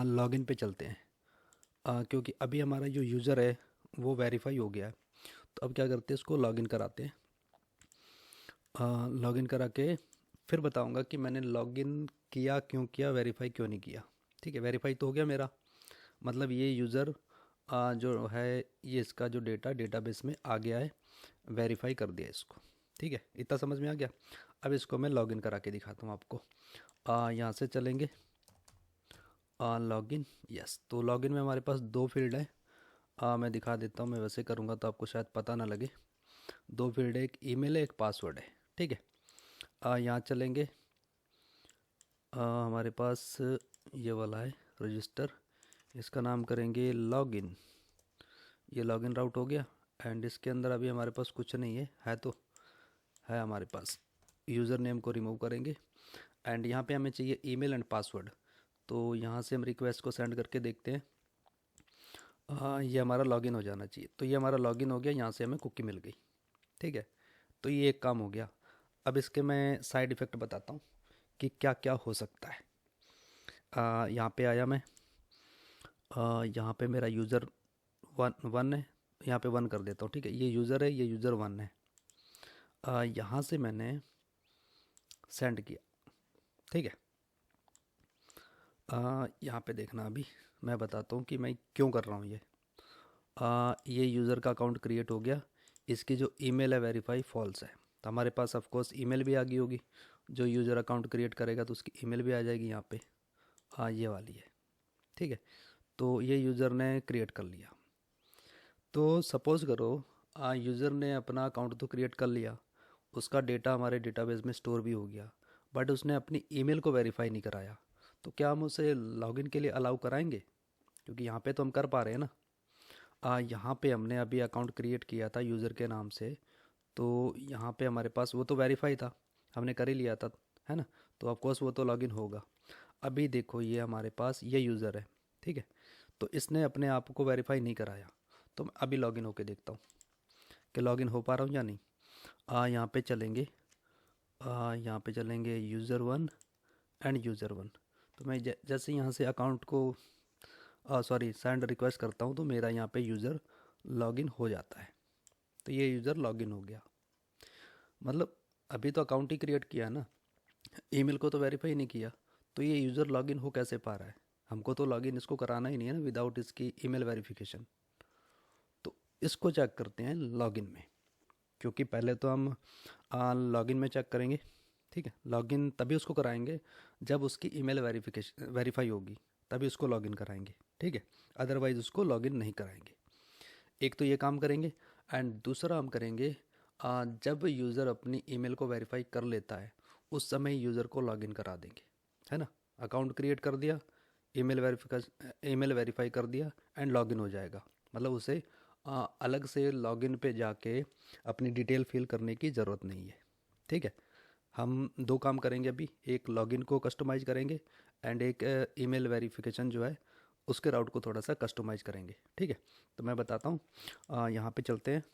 लॉगिन पे चलते हैं। क्योंकि अभी हमारा जो यूज़र है वो वेरीफाई हो गया है। तो अब क्या करते हैं, इसको लॉगिन कराते हैं। लॉगिन करा के फिर बताऊंगा कि मैंने लॉगिन किया क्यों किया, वेरीफाई क्यों नहीं किया। ठीक है, वेरीफाई तो हो गया मेरा, मतलब ये यूज़र जो है ये इसका जो डेटाबेस में आ गया है, वेरीफाई कर दिया इसको। ठीक है, इतना समझ में आ गया। अब इसको मैं लॉगिन करा के दिखाता हूँ आपको। यहाँ से चलेंगे लॉगिन, यस। तो लॉगिन में हमारे पास दो फील्ड है। मैं दिखा देता हूँ, मैं वैसे करूँगा तो आपको शायद पता ना लगे। दो फील्ड है, एक ईमेल है, एक पासवर्ड है। ठीक है, यहाँ चलेंगे। हमारे पास ये वाला है रजिस्टर, इसका नाम करेंगे लॉगिन। ये लॉगिन राउट हो गया। एंड इसके अंदर अभी हमारे पास कुछ नहीं है तो है हमारे पास। यूज़र नेम को रिमूव करेंगे एंड यहाँ पे हमें चाहिए ईमेल एंड पासवर्ड। तो यहाँ से हम रिक्वेस्ट को सेंड करके देखते हैं। ये हमारा लॉगिन हो जाना चाहिए। तो ये हमारा लॉगिन हो गया, यहाँ से हमें कुकी मिल गई। ठीक है, तो ये एक काम हो गया। अब इसके मैं साइड इफ़ेक्ट बताता हूँ कि क्या क्या हो सकता है। यहाँ पे आया मैं, यहाँ पे मेरा यूज़र वन वन है, यहाँ पे वन कर देता हूँ। ठीक है, ये यूज़र है, ये यूज़र वन है। यहाँ से मैंने सेंड किया। ठीक है, यहाँ पे देखना, अभी मैं बताता हूँ कि मैं क्यों कर रहा हूँ ये। ये यूज़र का अकाउंट क्रिएट हो गया, इसकी जो ईमेल है वेरीफाई फॉल्स है। तो हमारे पास ऑफ कोर्स ईमेल भी आ गई होगी, जो यूज़र अकाउंट क्रिएट करेगा तो उसकी ईमेल भी आ जाएगी यहाँ पे। ये वाली है। ठीक है, तो ये यूज़र ने क्रिएट कर लिया। तो सपोज़ करो यूज़र ने अपना अकाउंट तो क्रिएट कर लिया, उसका डेटा हमारे डेटाबेस में स्टोर भी हो गया, बट उसने अपनी ईमेल को वेरीफाई नहीं कराया। तो क्या हम उसे लॉगिन के लिए अलाउ कराएंगे? क्योंकि यहाँ पे तो हम कर पा रहे हैं ना। यहाँ पे हमने अभी अकाउंट क्रिएट किया था यूज़र के नाम से, तो यहाँ पे हमारे पास वो तो वेरीफाई था, हमने कर ही लिया था, है ना। तो ऑफकोर्स वो तो लॉगिन होगा। अभी देखो ये हमारे पास ये यूज़र है, ठीक है, तो इसने अपने आप को वेरीफाई नहीं कराया। तो मैं अभी लॉगिन होके देखता हूँ कि लॉगिन हो पा रहा हूँ या नहीं। यहाँ पे चलेंगे, यहाँ पे चलेंगे user one end user one. तो मैं जैसे यहाँ से अकाउंट को सॉरी सेंड रिक्वेस्ट करता हूँ तो मेरा यहाँ पे यूज़र लॉगिन हो जाता है। तो ये यूज़र लॉगिन हो गया। मतलब अभी तो अकाउंट ही क्रिएट किया ना, ईमेल को तो वेरीफाई नहीं किया। तो ये यूज़र लॉगिन हो कैसे पा रहा है? हमको तो लॉगिन इसको कराना ही नहीं है ना विदाउट इसकी ईमेल वेरिफिकेशन। तो इसको चेक करते हैं लॉगिन में, क्योंकि पहले तो हम लॉगिन में चेक करेंगे। ठीक है, लॉगिन तभी उसको कराएंगे जब उसकी ईमेल वेरिफिकेशन वेरीफाई होगी, तभी उसको लॉगिन कराएंगे। ठीक है, अदरवाइज़ उसको लॉगिन नहीं कराएंगे। एक तो ये काम करेंगे, एंड दूसरा हम करेंगे जब यूज़र अपनी ईमेल को वेरीफाई कर लेता है उस समय यूज़र को लॉगिन करा देंगे, है ना। अकाउंट क्रिएट कर दिया, ईमेल वेरीफाई कर दिया एंड लॉगिन हो जाएगा। मतलब उसे अलग से लॉगिन पे जाके अपनी डिटेल फिल करने की ज़रूरत नहीं है। ठीक है, हम दो काम करेंगे अभी, एक लॉगिन को कस्टमाइज करेंगे एंड एक ईमेल वेरिफिकेशन जो है उसके राउट को थोड़ा सा कस्टमाइज करेंगे। ठीक है, तो मैं बताता हूँ। यहाँ पे चलते हैं,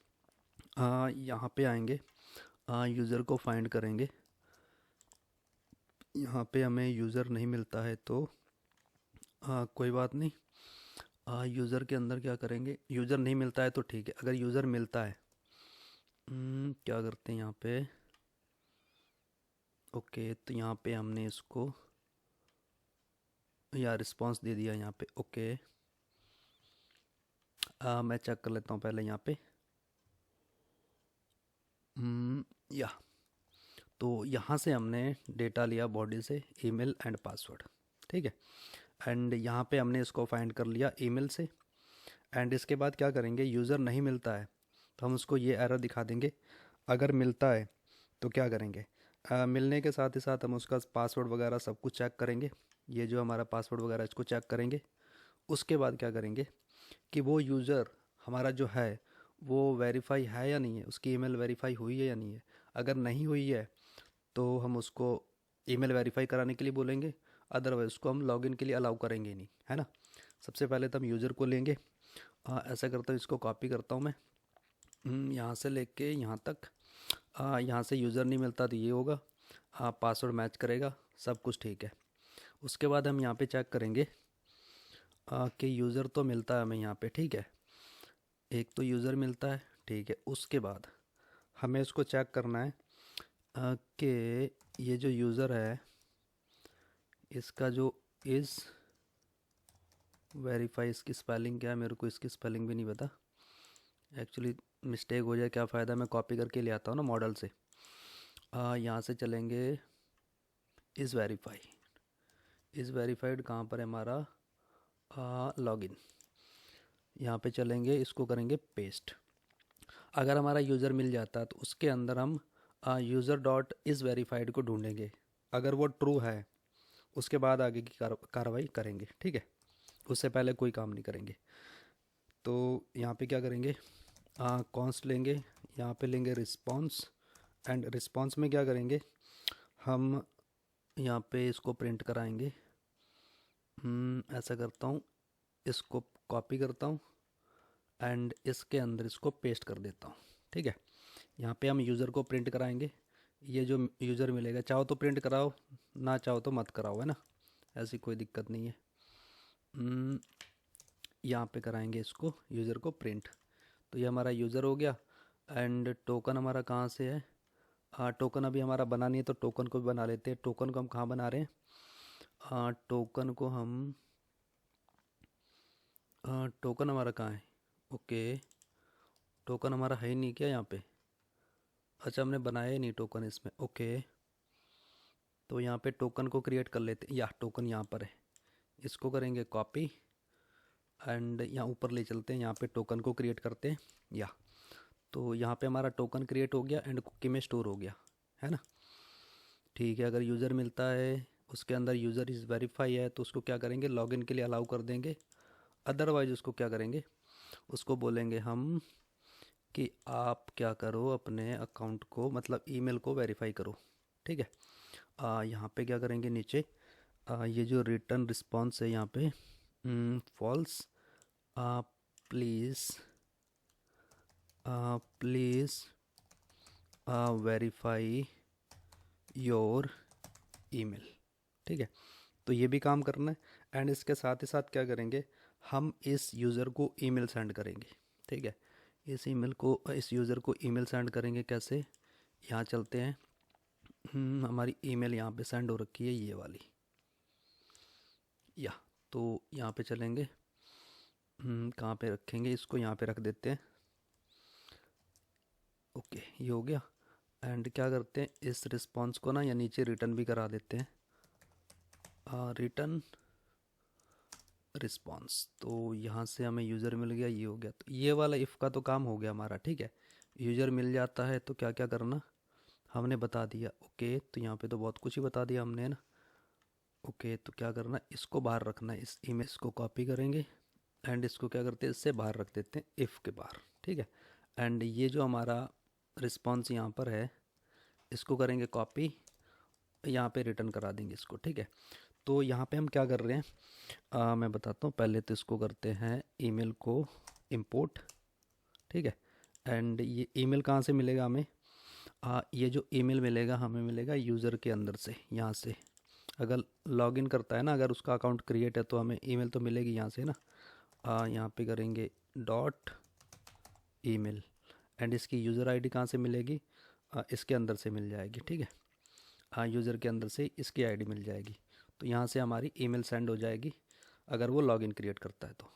यहाँ पे आएंगे, यूज़र को फाइंड करेंगे। यहाँ पे हमें यूज़र नहीं मिलता है तो कोई बात नहीं। यूज़र के अंदर क्या करेंगे, यूज़र नहीं मिलता है तो ठीक है। अगर यूज़र मिलता है, क्या करते हैं यहाँ पे, ओके, तो यहाँ पे हमने इसको या रिस्पांस दे दिया यहाँ पे। ओके, मैं चेक कर लेता हूँ पहले यहाँ पे। या तो यहाँ से हमने डेटा लिया बॉडी से, ईमेल एंड पासवर्ड। ठीक है, एंड यहाँ पे हमने इसको फाइंड कर लिया ईमेल से। एंड इसके बाद क्या करेंगे, यूज़र नहीं मिलता है तो हम उसको ये एरर दिखा देंगे। अगर मिलता है तो क्या करेंगे, मिलने के साथ ही साथ हम उसका पासवर्ड वगैरह सब कुछ चेक करेंगे। ये जो हमारा पासवर्ड वगैरह इसको चेक करेंगे। उसके बाद क्या करेंगे कि वो यूज़र हमारा जो है वो वेरीफाई है या नहीं है, उसकी ईमेल वेरीफाई हुई है या नहीं है। अगर नहीं हुई है तो हम उसको ईमेल वेरीफाई कराने के लिए बोलेंगे, अदरवाइज उसको हम लॉगिन के लिए अलाउ करेंगे नहीं, है ना। सबसे पहले तो हम यूज़र को लेंगे। ऐसा करता हूँ, इसको कॉपी करता हूँ मैं, यहाँ से लेके यहाँ तक। यहाँ से यूज़र नहीं मिलता तो ये होगा, पासवर्ड मैच करेगा, सब कुछ ठीक है। उसके बाद हम यहाँ पे चेक करेंगे कि यूज़र तो मिलता है हमें यहाँ पे। ठीक है, एक तो यूज़र मिलता है, ठीक है। उसके बाद हमें इसको चेक करना है कि ये जो यूज़र है इसका जो इज़ वेरीफाई, इसकी स्पेलिंग क्या है, मेरे को इसकी स्पेलिंग भी नहीं पता एक्चुअली। मिस्टेक हो जाए क्या फ़ायदा, मैं कॉपी करके ले आता हूँ ना मॉडल से। यहाँ से चलेंगे, इज़ वेरीफाई, इज़ वेरीफाइड कहाँ पर है हमारा, लॉगिन। यहाँ पे चलेंगे, इसको करेंगे पेस्ट। अगर हमारा यूज़र मिल जाता है तो उसके अंदर हम यूज़र डॉट इज़ वेरीफाइड को ढूंढेंगे। अगर वो ट्रू है उसके बाद आगे की कार्रवाई करेंगे। ठीक है, उससे पहले कोई काम नहीं करेंगे। तो यहाँ पे क्या करेंगे, कॉन्स्ट लेंगे, यहाँ पे लेंगे रिस्पांस। एंड रिस्पांस में क्या करेंगे, हम यहाँ पे इसको प्रिंट कराएंगे। ऐसा करता हूँ, इसको कॉपी करता हूँ एंड इसके अंदर इसको पेस्ट कर देता हूँ। ठीक है, यहाँ पे हम यूज़र को प्रिंट कराएंगे। ये जो यूज़र मिलेगा, चाहो तो प्रिंट कराओ, ना चाहो तो मत कराओ, है ना, ऐसी कोई दिक्कत नहीं है। यहाँ पे कराएंगे इसको यूज़र को प्रिंट। तो ये हमारा यूज़र हो गया। एंड टोकन हमारा कहाँ से है, टोकन अभी हमारा बना नहीं है तो टोकन को भी बना लेते हैं। टोकन को हम कहाँ बना रहे हैं, टोकन को हम, टोकन हमारा कहाँ है, ओके, टोकन हमारा है ही नहीं क्या यहाँ पे, अच्छा हमने बनाया ही नहीं टोकन इसमें। ओके, तो यहाँ पे टोकन को क्रिएट कर लेते हैं, या टोकन यहाँ पर है, इसको करेंगे कॉपी एंड यहाँ ऊपर ले चलते हैं, यहाँ पे टोकन को क्रिएट करते हैं। या तो यहाँ पे हमारा टोकन क्रिएट हो गया एंड कुकी में स्टोर हो गया, है ना। ठीक है, अगर यूज़र मिलता है उसके अंदर यूज़र इज़ वेरीफाई है तो उसको क्या करेंगे, लॉगिन के लिए अलाउ कर देंगे। अदरवाइज उसको क्या करेंगे, उसको बोलेंगे हम कि आप क्या करो, अपने अकाउंट को मतलब ईमेल को वेरीफाई करो। ठीक है, यहाँ पे क्या करेंगे, नीचे ये जो रिटर्न रिस्पॉन्स है यहाँ पे false, please please verify your email. ठीक है, तो ये भी काम करना है। एंड इसके साथ ही साथ क्या करेंगे, हम इस यूज़र को ईमेल सेंड करेंगे। ठीक है, इस यूज़र को ईमेल सेंड करेंगे कैसे, यहाँ चलते हैं। हमारी ईमेल यहाँ पे सेंड हो रखी है ये वाली, या तो यहाँ पे चलेंगे, कहाँ पे रखेंगे इसको, यहाँ पे रख देते हैं। ओके, ये हो गया। एंड क्या करते हैं, इस रिस्पॉन्स को ना या नीचे रिटर्न भी करा देते हैं, रिटर्न रिस्पॉन्स। तो यहाँ से हमें यूज़र मिल गया, ये हो गया। तो ये वाला इफ़ का तो काम हो गया हमारा। ठीक है, यूज़र मिल जाता है तो क्या क्या करना हमने बता दिया। ओके, तो यहाँ पे तो बहुत कुछ ही बता दिया हमने, है ना। ओके, तो क्या करना, इसको बाहर रखना है, इस इमेज को कॉपी करेंगे एंड इसको क्या करते हैं, इससे बाहर रख देते हैं, इफ़ के बाहर। ठीक है, एंड ये जो हमारा रिस्पॉन्स यहाँ पर है इसको करेंगे कॉपी यहाँ पे रिटर्न करा देंगे इसको, ठीक है। तो यहाँ पे हम क्या कर रहे हैं, मैं बताता हूँ। पहले तो इसको करते हैं ईमेल को इंपोर्ट, ठीक है। एंड ये ईमेल कहाँ से मिलेगा हमें, ये जो ईमेल मिलेगा हमें मिलेगा यूज़र के अंदर से, यहाँ से। अगर लॉगिन करता है ना, अगर उसका अकाउंट क्रिएट है तो हमें ईमेल तो मिलेगी यहाँ से ना। यहाँ पे करेंगे डॉट ईमेल, एंड इसकी यूज़र आईडी कहाँ से मिलेगी, इसके अंदर से मिल जाएगी, ठीक है। यूज़र के अंदर से इसकी आईडी मिल जाएगी, तो यहाँ से हमारी ईमेल सेंड हो जाएगी अगर वो लॉगिन क्रिएट करता है तो,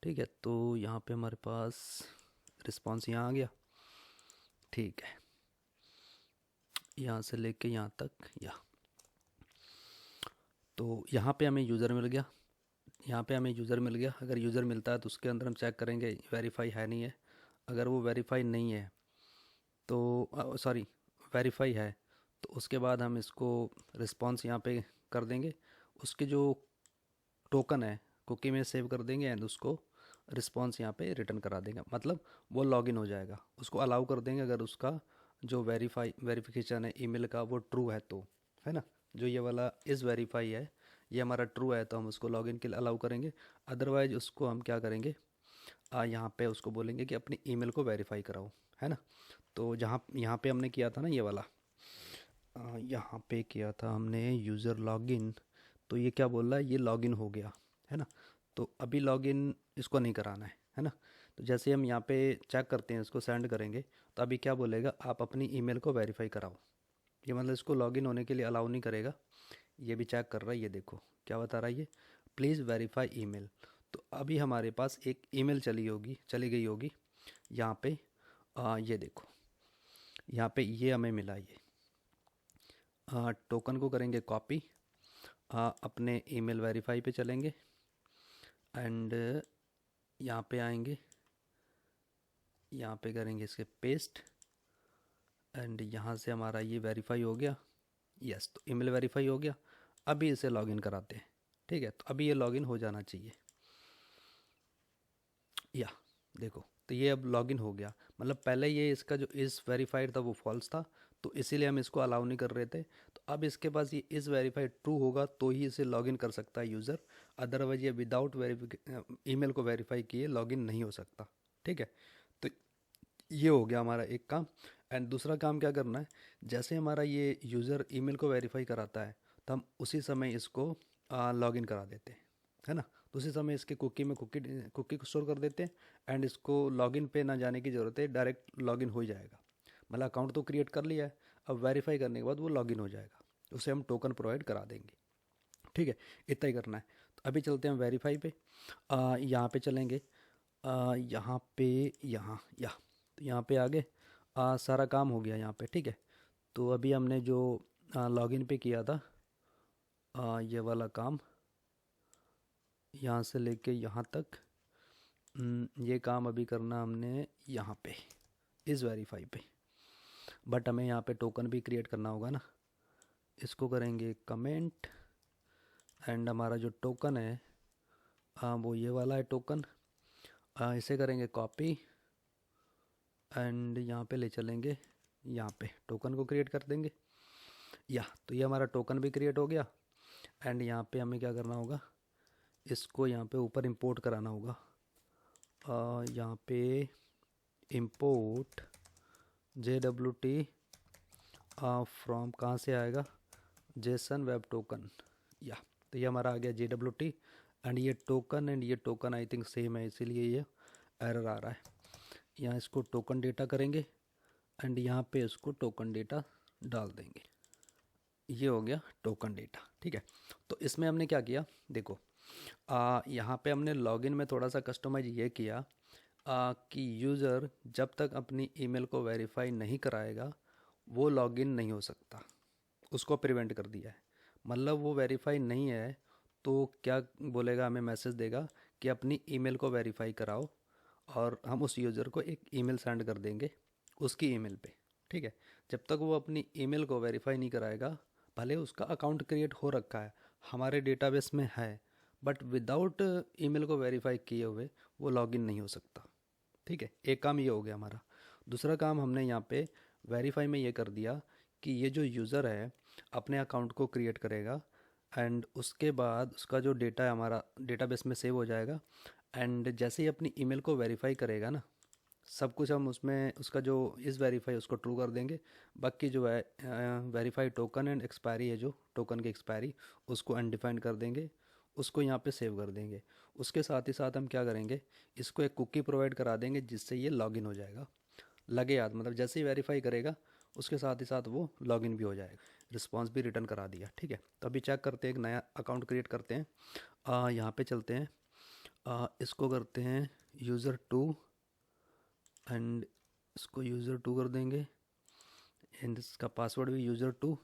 ठीक है। तो यहाँ पे हमारे पास रिस्पांस यहाँ आ गया, ठीक है। यहाँ से लेके यहाँ तक, तो यहाँ पे हमें यूज़र मिल गया, यहाँ पे हमें यूज़र मिल गया। अगर यूज़र मिलता है तो उसके अंदर हम चेक करेंगे वेरीफाई है नहीं है। अगर वो वेरीफाई नहीं है तो सॉरी वेरीफाई है, तो उसके बाद हम इसको रिस्पांस यहाँ पे कर देंगे। उसके जो टोकन है कुकी में सेव कर देंगे एंड उसको रिस्पांस यहाँ पे रिटर्न करा देंगे, मतलब वो लॉगिन हो जाएगा। उसको अलाउ कर देंगे अगर उसका जो वेरिफिकेशन है ईमेल का वो ट्रू है तो, है ना। जो ये वाला इज़ वेरीफाई है ये हमारा ट्रू है तो हम उसको लॉगिन के लिए अलाउ करेंगे। अदरवाइज उसको हम क्या करेंगे, यहाँ पे उसको बोलेंगे कि अपनी ईमेल को वेरीफाई कराओ, है ना। तो जहाँ यहाँ पे हमने किया था ना ये वाला, यहाँ पे किया था हमने यूज़र लॉगिन, तो ये क्या बोल रहा है, ये लॉगिन हो गया, है ना। तो अभी लॉगिन इसको नहीं कराना है ना। तो जैसे हम यहाँ पे चेक करते हैं, इसको सेंड करेंगे, तो अभी क्या बोलेगा, आप अपनी ईमेल को वेरीफाई कराओ। ये मतलब इसको लॉगिन होने के लिए अलाउ नहीं करेगा। ये भी चेक कर रहा है, ये देखो क्या बता रहा है ये, प्लीज़ वेरीफाई ईमेल। तो अभी हमारे पास एक ईमेल चली गई होगी यहाँ पे, ये देखो यहाँ पे ये हमें मिला। ये टोकन को करेंगे कॉपी, अपने ईमेल वेरीफाई पे चलेंगे एंड यहाँ पे आएंगे, यहाँ पे करेंगे इसके पेस्ट एंड यहाँ से हमारा ये वेरीफाई हो गया। यस, तो ईमेल वेरीफाई हो गया। अभी इसे लॉगिन कराते हैं, ठीक है। तो अभी ये लॉगिन हो जाना चाहिए, या देखो तो ये अब लॉगिन हो गया। मतलब पहले ये इसका जो इज़ वेरीफाइड था वो फॉल्स था, तो इसीलिए हम इसको अलाउ नहीं कर रहे थे। तो अब इसके पास ये इज़ वेरीफाइड ट्रू होगा तो ही इसे लॉगिन कर सकता है यूज़र, अदरवाइज ये विदाउट ईमेल को वेरीफाई किए लॉगिन नहीं हो सकता, ठीक है। तो ये हो गया हमारा एक काम। एंड दूसरा काम क्या करना है, जैसे हमारा ये यूज़र ईमेल को वेरीफाई कराता है तो हम उसी समय इसको लॉगिन करा देते हैं, है ना। तो उसी समय इसके कुकी में कुकी को स्टोर कर देते हैं एंड इसको लॉगिन पे ना जाने की ज़रूरत है, डायरेक्ट लॉगिन हो जाएगा। मतलब अकाउंट तो क्रिएट कर लिया है, अब वेरीफाई करने के बाद वो लॉगिन हो जाएगा, उसे हम टोकन प्रोवाइड करा देंगे, ठीक है। इतना ही करना है। तो अभी चलते हैं वेरीफाई पे, यहाँ पे चलेंगे, यहाँ पे तो यहाँ पे आगे सारा काम हो गया यहाँ पे, ठीक है। तो अभी हमने जो लॉगिन पे किया था ये वाला काम, यहाँ से लेके यहाँ तक, ये काम अभी करना हमने यहाँ पे इस वेरीफाई पे। बट हमें यहाँ पे टोकन भी क्रिएट करना होगा ना। इसको करेंगे कमेंट एंड हमारा जो टोकन है वो ये वाला है टोकन। इसे करेंगे कॉपी एंड यहाँ पे ले चलेंगे, यहाँ पे टोकन को क्रिएट कर देंगे। तो ये हमारा टोकन भी क्रिएट हो गया। एंड यहाँ पे हमें क्या करना होगा, इसको यहाँ पे ऊपर इंपोर्ट कराना होगा। यहाँ पे इंपोर्ट JWT फ्रॉम कहाँ से आएगा, जेसन वेब टोकन। तो ये हमारा आ गया JWT एंड ये टोकन आई थिंक सेम है, इसीलिए ये एरर आ रहा है। यहाँ इसको टोकन डेटा करेंगे एंड यहाँ पे इसको टोकन डेटा डाल देंगे। ये हो गया टोकन डेटा, ठीक है। तो इसमें हमने क्या किया, देखो यहाँ पे हमने लॉगिन में थोड़ा सा कस्टमाइज ये किया कि यूज़र जब तक अपनी ईमेल को वेरीफाई नहीं कराएगा वो लॉगिन नहीं हो सकता, उसको प्रिवेंट कर दिया है। मतलब वो वेरीफाई नहीं है तो क्या बोलेगा, हमें मैसेज देगा कि अपनी ईमेल को वेरीफाई कराओ, और हम उस यूज़र को एक ईमेल सेंड कर देंगे उसकी ईमेल पे, ठीक है। जब तक वो अपनी ईमेल को वेरीफाई नहीं कराएगा, भले उसका अकाउंट क्रिएट हो रखा है हमारे डेटाबेस में है, बट विदाउट ईमेल को वेरीफाई किए हुए वो लॉगिन नहीं हो सकता, ठीक है। एक काम ये हो गया हमारा। दूसरा काम हमने यहाँ पे वेरीफाई में ये कर दिया कि ये जो यूज़र है अपने अकाउंट को क्रिएट करेगा एंड उसके बाद उसका जो डेटा है हमारा डेटाबेस में सेव हो जाएगा। एंड जैसे ही अपनी ईमेल को वेरीफाई करेगा ना, सब कुछ हम उसमें उसका जो इस वेरीफाई उसको ट्रू कर देंगे। बाकी जो है वेरीफाई टोकन एंड एक्सपायरी है, जो टोकन की एक्सपायरी उसको अनडिफाइंड कर देंगे, उसको यहाँ पे सेव कर देंगे। उसके साथ ही साथ हम क्या करेंगे, इसको एक कुकी प्रोवाइड करा देंगे जिससे ये लॉगिन हो जाएगा। लगे याद, मतलब जैसे ही वेरीफाई करेगा उसके साथ ही साथ वो लॉगिन भी हो जाएगा। रिस्पांस भी रिटर्न करा दिया, ठीक है। तो अभी चेक करते हैं, एक नया अकाउंट क्रिएट करते हैं। यहाँ पे चलते हैं, इसको करते हैं यूज़र 2 एंड इसको यूज़र 2 कर देंगे एंड इसका पासवर्ड भी यूज़र 2।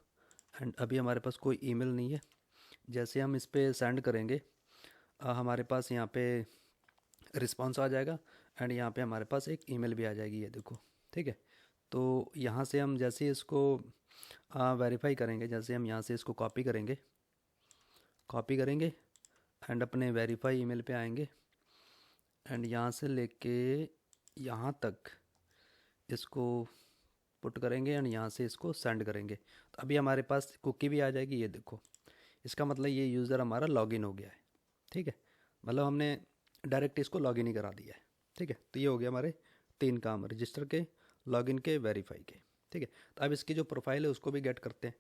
एंड अभी हमारे पास कोई ईमेल नहीं है। जैसे हम इस पे सेंड करेंगे हमारे पास यहाँ पे रिस्पांस आ जाएगा एंड यहाँ पे हमारे पास एक ईमेल भी आ जाएगी, ये देखो, ठीक है। तो यहाँ से हम जैसे ही इसको वेरीफाई करेंगे, जैसे हम यहाँ से इसको कॉपी करेंगे एंड अपने वेरीफाई ईमेल पे आएंगे एंड यहाँ से लेके यहाँ तक इसको पुट करेंगे एंड यहाँ से इसको सेंड करेंगे। तो अभी हमारे पास कुकी भी आ जाएगी, ये देखो। इसका मतलब ये यूज़र हमारा लॉगिन हो गया है, ठीक है। मतलब हमने डायरेक्ट इसको लॉगिन ही करा दिया है, ठीक है। तो ये हो गया हमारे 3 काम, रजिस्टर के, लॉगिन के, वेरीफाई के, ठीक है। तो अब इसकी जो प्रोफाइल है उसको भी गेट करते हैं।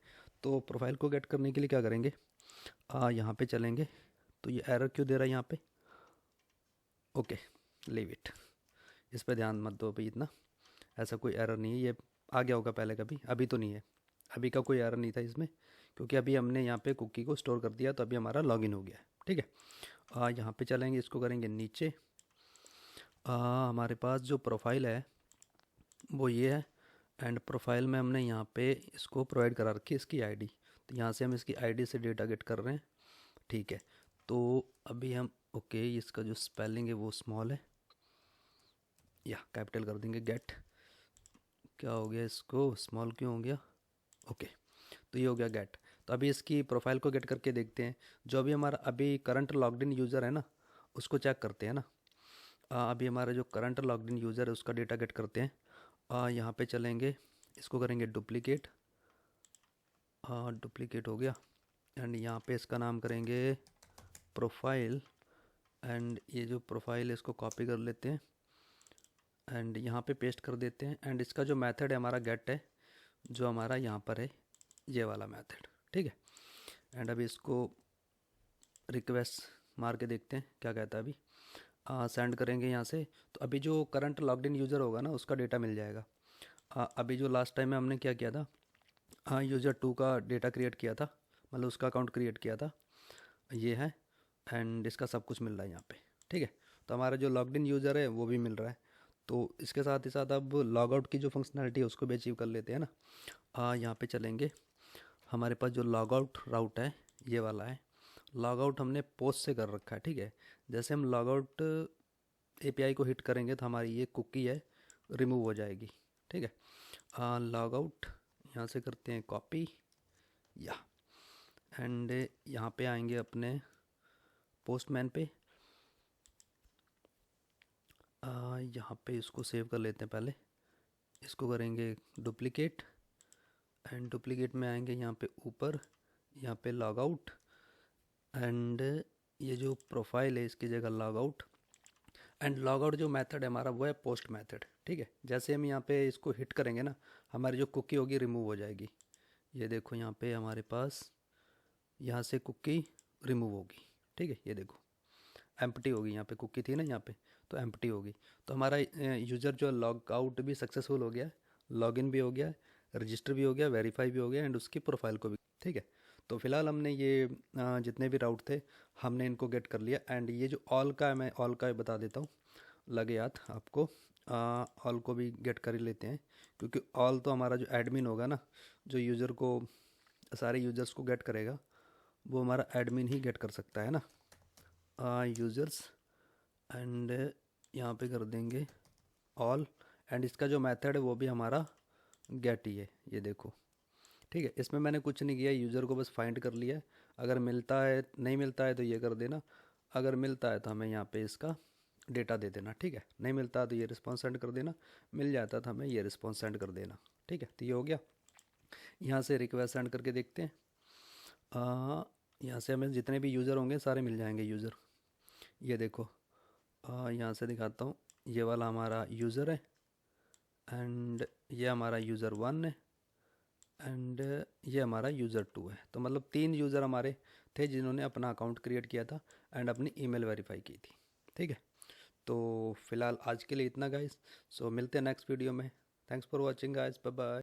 तो प्रोफाइल को गेट करने के लिए क्या करेंगे, यहाँ पे चलेंगे। तो ये एरर क्यों दे रहा है यहाँ पे, ओके लीव इट, इस पर ध्यान मत दो अभी इतना। ऐसा कोई एरर नहीं है, ये आ गया होगा पहले कभी, अभी तो नहीं है। अभी का कोई एरर नहीं था इसमें, क्योंकि अभी हमने यहाँ पे कुकी को स्टोर कर दिया, तो अभी हमारा लॉगिन हो गया है, ठीक है। यहाँ पे चलेंगे, इसको करेंगे नीचे। हमारे पास जो प्रोफाइल है वो ये है एंड प्रोफाइल में हमने यहाँ पे इसको प्रोवाइड करा रखी है इसकी आईडी। तो यहाँ से हम इसकी आईडी से डेटा गेट कर रहे हैं, ठीक है। तो अभी हम ओके, इसका जो स्पेलिंग है वो स्मॉल है, या कैपिटल कर देंगे। गेट, क्या हो गया, इसको स्मॉल क्यों हो गया, ओके। तो ये हो गया गेट। तो अभी इसकी प्रोफाइल को गेट करके देखते हैं। जो अभी हमारा अभी करंट लॉग्ड इन यूज़र है ना, उसको चेक करते हैं ना। अभी हमारा जो करंट लॉग्ड इन यूज़र है उसका डेटा गेट करते हैं। यहाँ पे चलेंगे, इसको करेंगे डुप्लीकेट, डुप्लीकेट हो गया एंड यहाँ पे इसका नाम करेंगे प्रोफाइल एंड ये जो प्रोफाइल है इसको कॉपी कर लेते हैं एंड यहाँ पे पेस्ट कर देते हैं। एंड इसका जो मेथड है हमारा गेट है, जो हमारा यहाँ पर है ये वाला मेथड, ठीक है। एंड अभी इसको रिक्वेस्ट मार के देखते हैं क्या कहता है। अभी सेंड करेंगे यहाँ से, तो अभी जो करंट लॉग्ड इन यूज़र होगा ना उसका डेटा मिल जाएगा। अभी जो लास्ट टाइम में हमने क्या किया था, यूज़र 2 का डेटा क्रिएट किया था, मतलब उसका अकाउंट क्रिएट किया था, ये है। एंड इसका सब कुछ मिल रहा है यहाँ पे, ठीक है। तो हमारा जो लॉग्ड इन यूज़र है वो भी मिल रहा है। तो इसके साथ ही साथ अब लॉग आउट की जो फंक्शनैलिटी है उसको भी अचीव कर लेते हैं ना। यहाँ पे चलेंगे, हमारे पास जो लॉग आउट राउट है ये वाला है। लॉग आउट हमने पोस्ट से कर रखा है, ठीक है। जैसे हम लॉग आउट एपीआई को हिट करेंगे तो हमारी ये कुकी है रिमूव हो जाएगी, ठीक है। लॉग आउट यहाँ से करते हैं कॉपी, या एंड यहाँ पे आएंगे अपने पोस्टमैन पे। यहाँ पे इसको सेव कर लेते हैं पहले, इसको करेंगे डुप्लीकेट एंड डुप्लीकेट में आएंगे यहाँ पे ऊपर, यहाँ पे लॉग आउट एंड ये जो प्रोफाइल है इसकी जगह log out. And log out जो मेथड है हमारा वो है पोस्ट मेथड, ठीक है। जैसे हम यहाँ पे इसको हिट करेंगे ना, हमारी जो कुकी होगी रिमूव हो जाएगी। ये देखो यहाँ पे हमारे पास यहाँ से कुकी रिमूव होगी, ठीक है। ये देखो एम्प्टी होगी, यहाँ पे कुकी थी ना यहाँ पे, तो एम्प्टी होगी। तो हमारा यूज़र जो लॉग आउट भी सक्सेसफुल हो गया है, लॉगिन भी हो गया है, रजिस्टर भी हो गया, वेरीफाई भी हो गया एंड उसकी प्रोफाइल को भी, ठीक है। तो फिलहाल हमने ये जितने भी राउट थे हमने इनको गेट कर लिया। एंड ये जो ऑल का है, मैं ऑल का बता देता हूँ, लगे याद आपको। ऑल को भी गेट कर ही लेते हैं, क्योंकि ऑल तो हमारा जो एडमिन होगा ना, जो यूज़र को सारे यूज़र्स को गेट करेगा, वो हमारा एडमिन ही गेट कर सकता है ना। यूज़र्स एंड यहाँ पे कर देंगे ऑल एंड इसका जो मेथड है वो भी हमारा गेट ही है, ये देखो, ठीक है। इसमें मैंने कुछ नहीं किया, यूज़र को बस फाइंड कर लिया है। अगर मिलता है, नहीं मिलता है तो ये कर देना, अगर मिलता है तो हमें यहाँ पे इसका डेटा दे देना, ठीक है। नहीं मिलता तो ये रिस्पॉन्स सेंड कर देना, मिल जाता तो हमें ये रिस्पॉन्स सेंड कर देना, ठीक है। तो ये हो गया। यहाँ से रिक्वेस्ट सेंड करके देखते हैं। यहाँ से हमें जितने भी यूज़र होंगे सारे मिल जाएंगे यूज़र। ये देखो, यहाँ से दिखाता हूँ। ये वाला हमारा यूज़र है एंड ये हमारा यूज़र 1 है एंड ये हमारा यूज़र 2 है। तो मतलब 3 यूज़र हमारे थे जिन्होंने अपना अकाउंट क्रिएट किया था एंड अपनी ईमेल वेरीफाई की थी। ठीक है, तो फिलहाल आज के लिए इतना गाइस। सो मिलते हैं नेक्स्ट वीडियो में। Thanks for watching guys, bye bye.